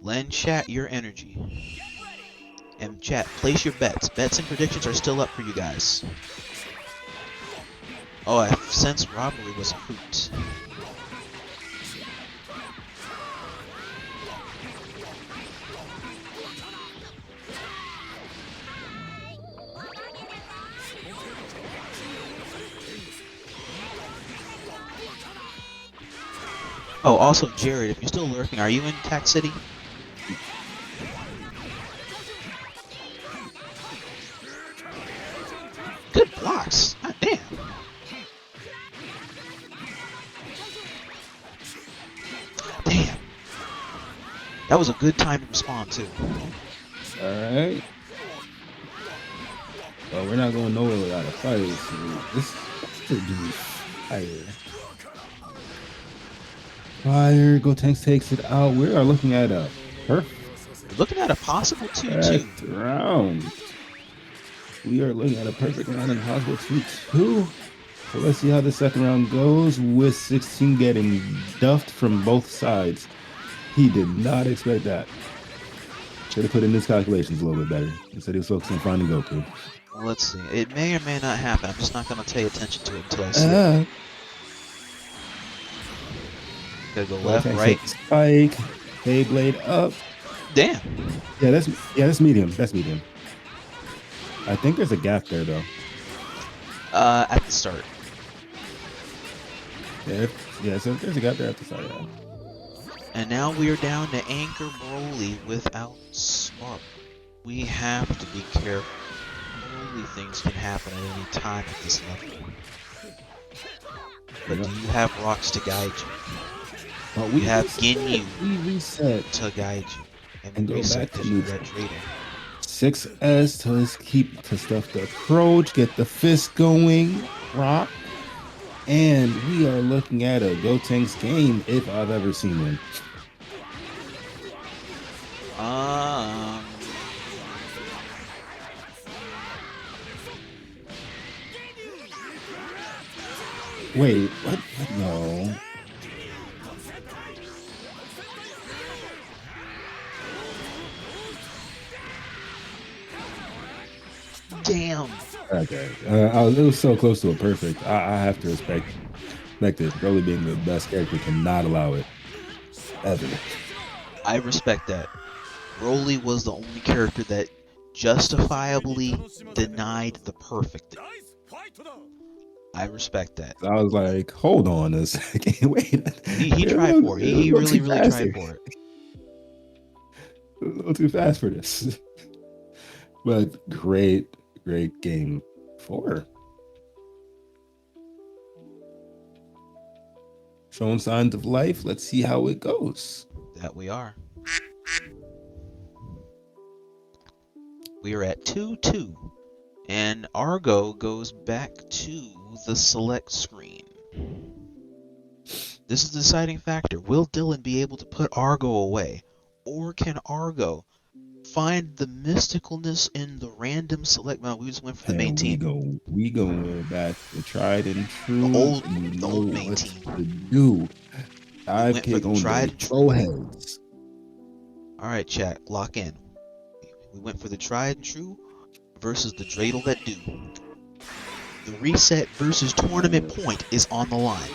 Lend chat your energy. And chat, place your bets. Bets and predictions are still up for you guys. Oh, I sense robbery was a hoot. Oh, also, Jared, if you're still lurking, are you in Tax City? Good blocks. God damn. Damn. That was a good time to respond, too. Alright. Well, we're not going nowhere without a fight. So this should be fire. Fire. Gotenks takes it out. We are looking at a perfect Looking at a possible 2-2. round. We are looking at a perfect round and possible 2-2. So let's see how the second round goes with 16 getting duffed from both sides. He did not expect that. Should have put in his calculations a little bit better. He said he was focused on finding Goku. Well, let's see. It may or may not happen. I'm just not going to pay attention to it until I see it. Gotta go left, right. Spike. Beyblade up. Damn. Yeah, that's medium. That's medium. I think there's a gap there though. At the start. Yeah, so there's a gap there at the start. Yeah. And now we are down to Anchor Broly without Spark. We have to be careful. Broly things can happen at any time at this level. But do you have rocks to guide you? Well, we have Ginyu reset to guide you. And go reset back to to that trader. 6S to stuff the approach, get the fist going, rock. And we are looking at a Gotenks game if I've ever seen one. Wait, what? No. Damn. Okay. It was so close to a perfect. I have to respect it. Broly being the best character cannot allow it. Ever. I respect that. Broly was the only character that justifiably denied the perfect. I respect that. I was like, hold on a second. Wait. He tried for it. He really tried for it. A little too fast for this. But great game 4. Showing signs of life. Let's see how it goes. That we are. We are at 2-2. And Argo goes back to the select screen. This is the deciding factor. Will Dillyne be able to put Argo away? Or can Argo find the mysticalness in the random select? Well, we just went for the main team. We go back to tried and true. The old main team. To do. I pick on the throw heads. All right, chat, lock in. We went for the tried and true versus the dreidel that do. The reset versus tournament point is on the line.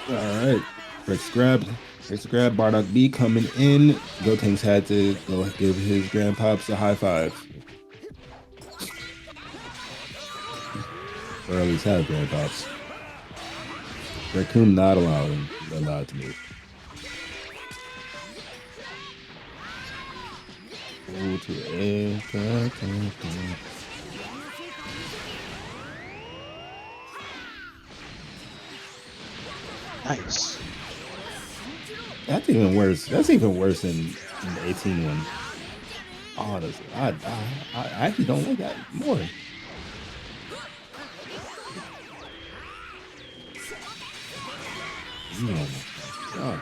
All right. Breaks grab. Bardock B coming in. Gotenks had to go give his grandpops a high five. Or at least have grandpops. Raccoon not allowed to move. Go to air. Nice. That's even worse. That's even worse than the 18 one. Honestly, I actually don't like that more. Oh my God.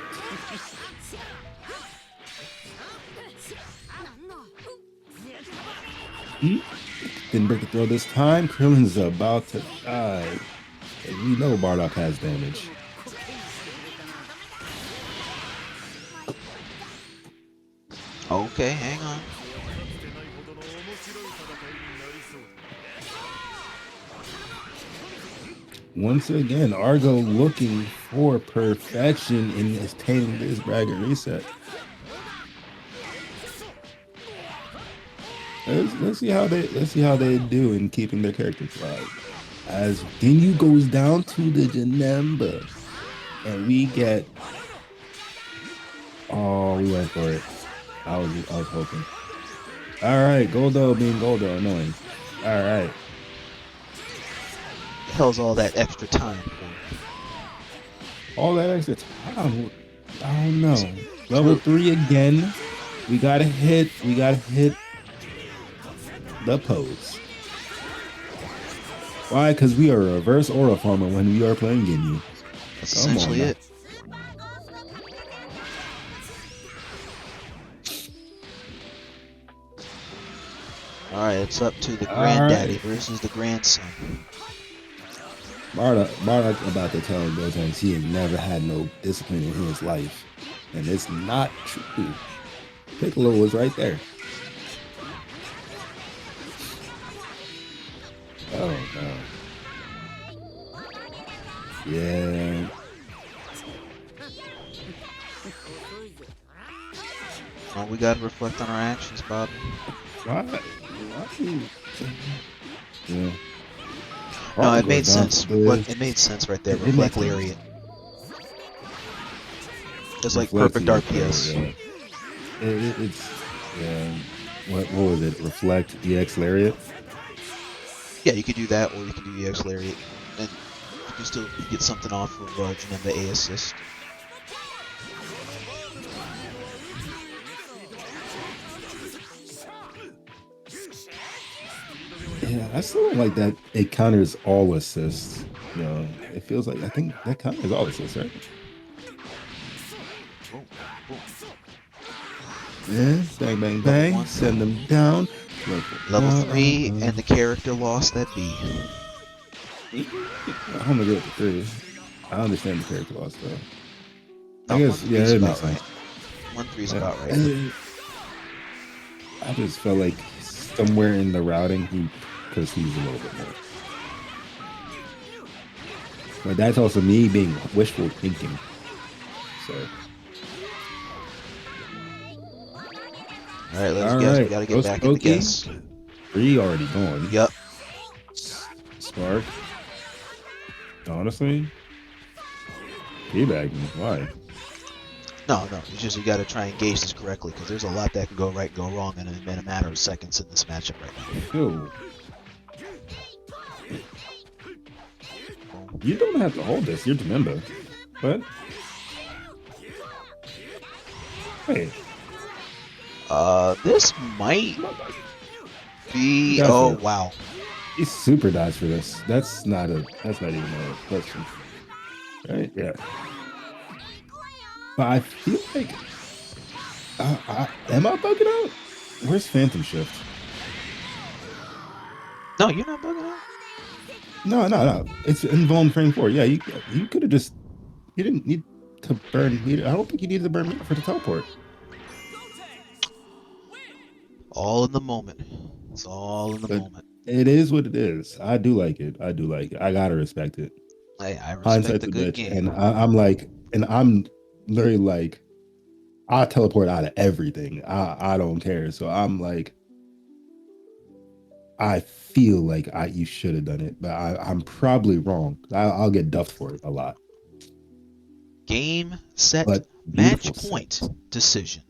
Didn't break the throw this time. Krillin's about to die. And we know Bardock has damage. Okay, hang on. Once again, Argo looking for perfection in attaining this braggart reset. Let's see how they do in keeping their characters alive. As Ginyu goes down to the Janemba, and we get. Oh, we went for it. I was hoping. All right, Goldo being Goldo, annoying. All right. The hell's all that extra time for? All that extra time. I don't know. Level 3 again. We gotta hit the pose. Why? Because we are a reverse aura farmer when we are playing Ginyu. That's essentially it. Alright, it's up to the granddaddy versus the grandson. Bardock about to tell Gotenks he had never had no discipline in his life. And it's not true. Piccolo was right there. Oh no. Yeah. Well, we gotta reflect on our actions, Bob. Why? Yeah. No, it made sense. It made sense right there. Reflect Lariat. It's like perfect RPS. It's yeah. What was it? Reflect EX Lariat? Yeah, you could do that, or you can do EX Lariat, and you can still get something off of Janemba A assist. Yeah, I still don't like that it counters all assists. You know, it feels like I think that counters all assists, right? Yeah, bang, bang, bang. Send them down. Level 3, and the character lost that B. I'm gonna go with the 3. I understand the character loss though. No, I guess yeah, it makes sense. 1-3 is about right. I just felt like somewhere in the routing he could have squeezed a little bit more. But that's also me being wishful thinking. So. All right, let's guess. We gotta get back in the guess. 3 already gone. Yep. Spark. Honestly, teabagging. Why? No. It's just you gotta try and gauge this correctly because there's a lot that can go right, go wrong in a matter of seconds in this matchup right now. Ew. You don't have to hold this. You're Janemba. But hey. This might be. Oh wow. He's super dodged for this. That's not even a question. Right? Yeah. But I feel like am I bugging out? Where's Phantom Shift? No, you're not bugging out. No. It's invuln frame 4. Yeah, you could have just you didn't need to burn meter. I don't think you needed to burn meter for the teleport. All in the moment. It's all in the moment. It is what it is. I do like it. I gotta respect it. I respect Hindsight's the a good bitch, and game. I'm like, and I'm literally like, I teleport out of everything. I don't care. So I'm like, I feel like you should have done it, but I'm probably wrong. I'll get duffed for it a lot. Game, set, But match beautiful point, sets, decision.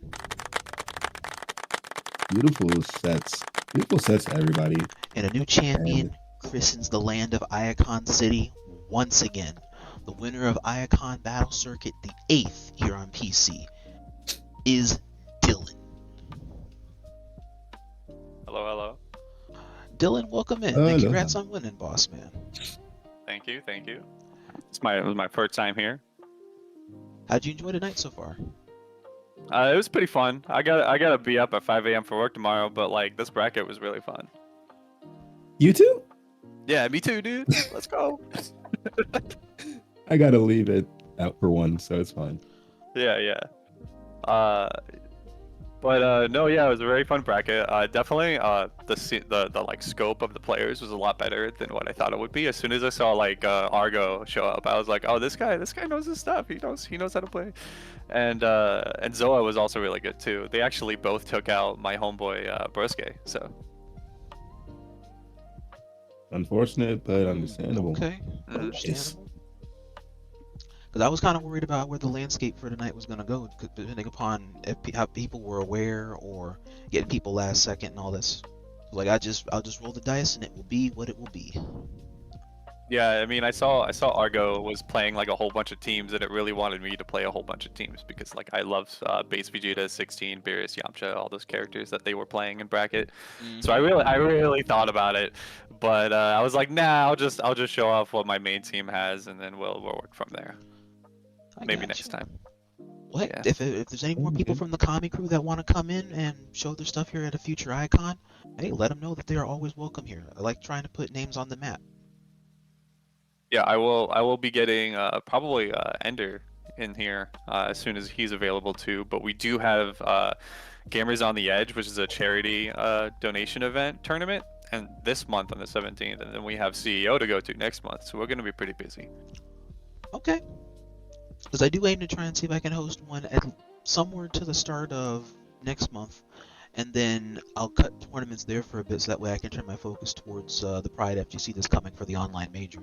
beautiful sets, beautiful sets, everybody. And a new And champion christens the land of Iacon City once again. The winner of Iacon Battle Circuit, the 8th here on PC, is Dillyne. Hello, hello. Dillyne, welcome in, and no, congrats on winning, boss man. Thank you, thank you. It was my first time here. How'd you enjoy tonight so far? It was pretty fun. I gotta be up at 5 a.m. for work tomorrow, but like this bracket was really fun. you too? Yeah, me too, dude. Let's go. I gotta leave it out for one, so it's fine. Yeah, yeah. But no, yeah, it was a very fun bracket. Definitely, the like scope of the players was a lot better than what I thought it would be. As soon as I saw like Argo show up, I was like, oh, this guy knows his stuff. He knows how to play. And Zoah was also really good too. They actually both took out my homeboy Brosuke. So Unfortunate, but understandable. Okay, understandable. Because I was kind of worried about where the landscape for tonight was going to go, depending upon how people were aware or getting people last second and all this. Like I'll just roll the dice and it will be what it will be. yeah, I mean, I saw Argo was playing like a whole bunch of teams, and it really wanted me to play a whole bunch of teams because like I love base Vegeta, 16, Beerus, Yamcha, all those characters that they were playing in bracket. So I really thought about it, but I was like, nah, I'll just show off what my main team has, and then we'll work from there. Maybe next time. Well, heck, Yeah. if there's any more people from the Kami crew that want to come in and show their stuff here at a future Icon, hey, let them know that they are always welcome here. I like trying to put names on the map. Yeah, I will be getting probably Ender in here as soon as he's available too. But we do have Gamers on the Edge, which is a charity donation event tournament, and this month on the 17th, and then we have CEO to go to next month. So we're gonna be pretty busy. Okay. Because I do aim to try and see if I can host one at somewhere to the start of next month, and then I'll cut tournaments there for a bit so that way I can turn my focus towards the Pride FGC that's coming for the online major.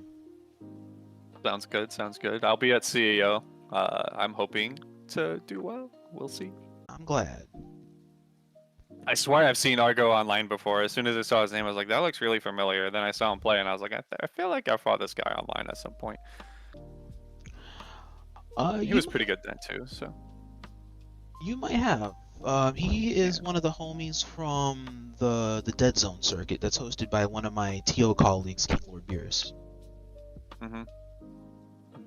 Sounds good. Sounds good. I'll be at CEO. I'm hoping to do well. We'll see. I'm glad. I swear I've seen Argo online before. As soon as I saw his name, I was like, that looks really familiar. Then I saw him play, and I was like, I feel like I fought this guy online at some point. He was pretty good then too. So you might have. He is one of the homies from the Dead Zone circuit that's hosted by one of my TO colleagues, King Lord Beerus.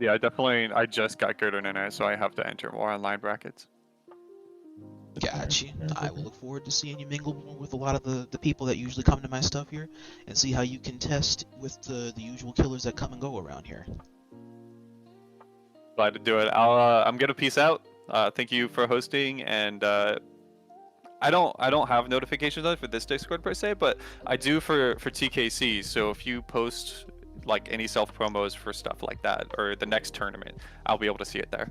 Yeah, I just got good internet, so I have to enter more online brackets. Gotcha. I will look forward to seeing you mingle more with a lot of the people that usually come to my stuff here, and see how you contest with the usual killers that come and go around here. Glad to do it. I'm gonna peace out. Thank you for hosting, and I don't have notifications on for this Discord per se, but I do for TKC. So if you post like any self promos for stuff like that or the next tournament, I'll be able to see it there.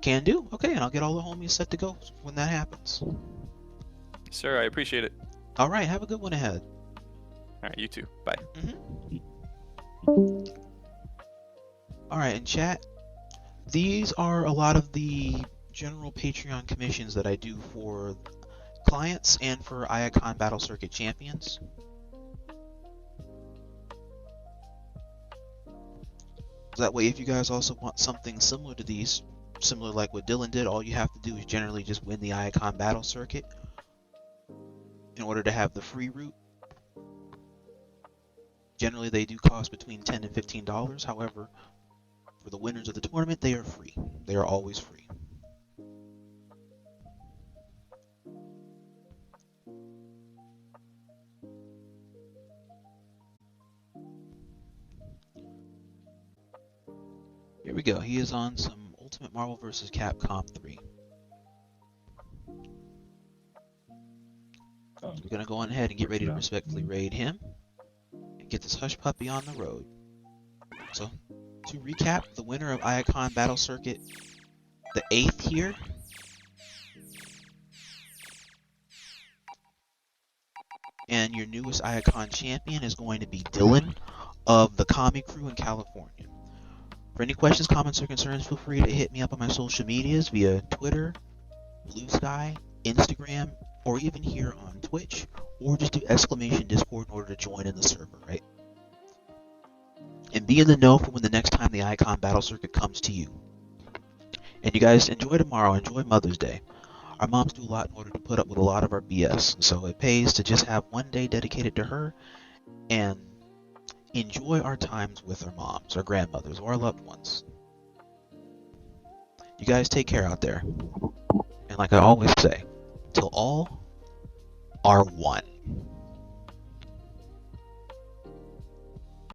Can do. Okay, and I'll get all the homies set to go when that happens. Sir, I appreciate it. All right, have a good one ahead. All right, you too. Bye. All right, in chat, these are a lot of the general Patreon commissions that I do for clients and for Iacon Battle Circuit champions. That way, if you guys also want something similar to these, similar like what Dillyne did, all you have to do is generally just win the Iacon Battle Circuit in order to have the free route. Generally, they do cost between $10 and $15. However, for the winners of the tournament, they are free. They are always free. Here we go. He is on some Ultimate Marvel vs. Capcom 3. So we're going to go on ahead and get ready to respectfully raid him and get this hush puppy on the road. So, To recap, the winner of Iacon Battle Circuit, the 8th here, and your newest Iacon champion is going to be Dillyne of the Kami Crew in California. For any questions, comments, or concerns, feel free to hit me up on my social medias via Twitter, Blue Sky, Instagram, or even here on Twitch, or just do !Discord in order to join in the server, right? And be in the know for when the next time the Iacon Battle Circuit comes to you. And you guys enjoy tomorrow, enjoy Mother's Day. Our moms do a lot in order to put up with a lot of our BS, so it pays to just have one day dedicated to her and enjoy our times with our moms, our grandmothers, or our loved ones. You guys take care out there. And like I always say, till all are one.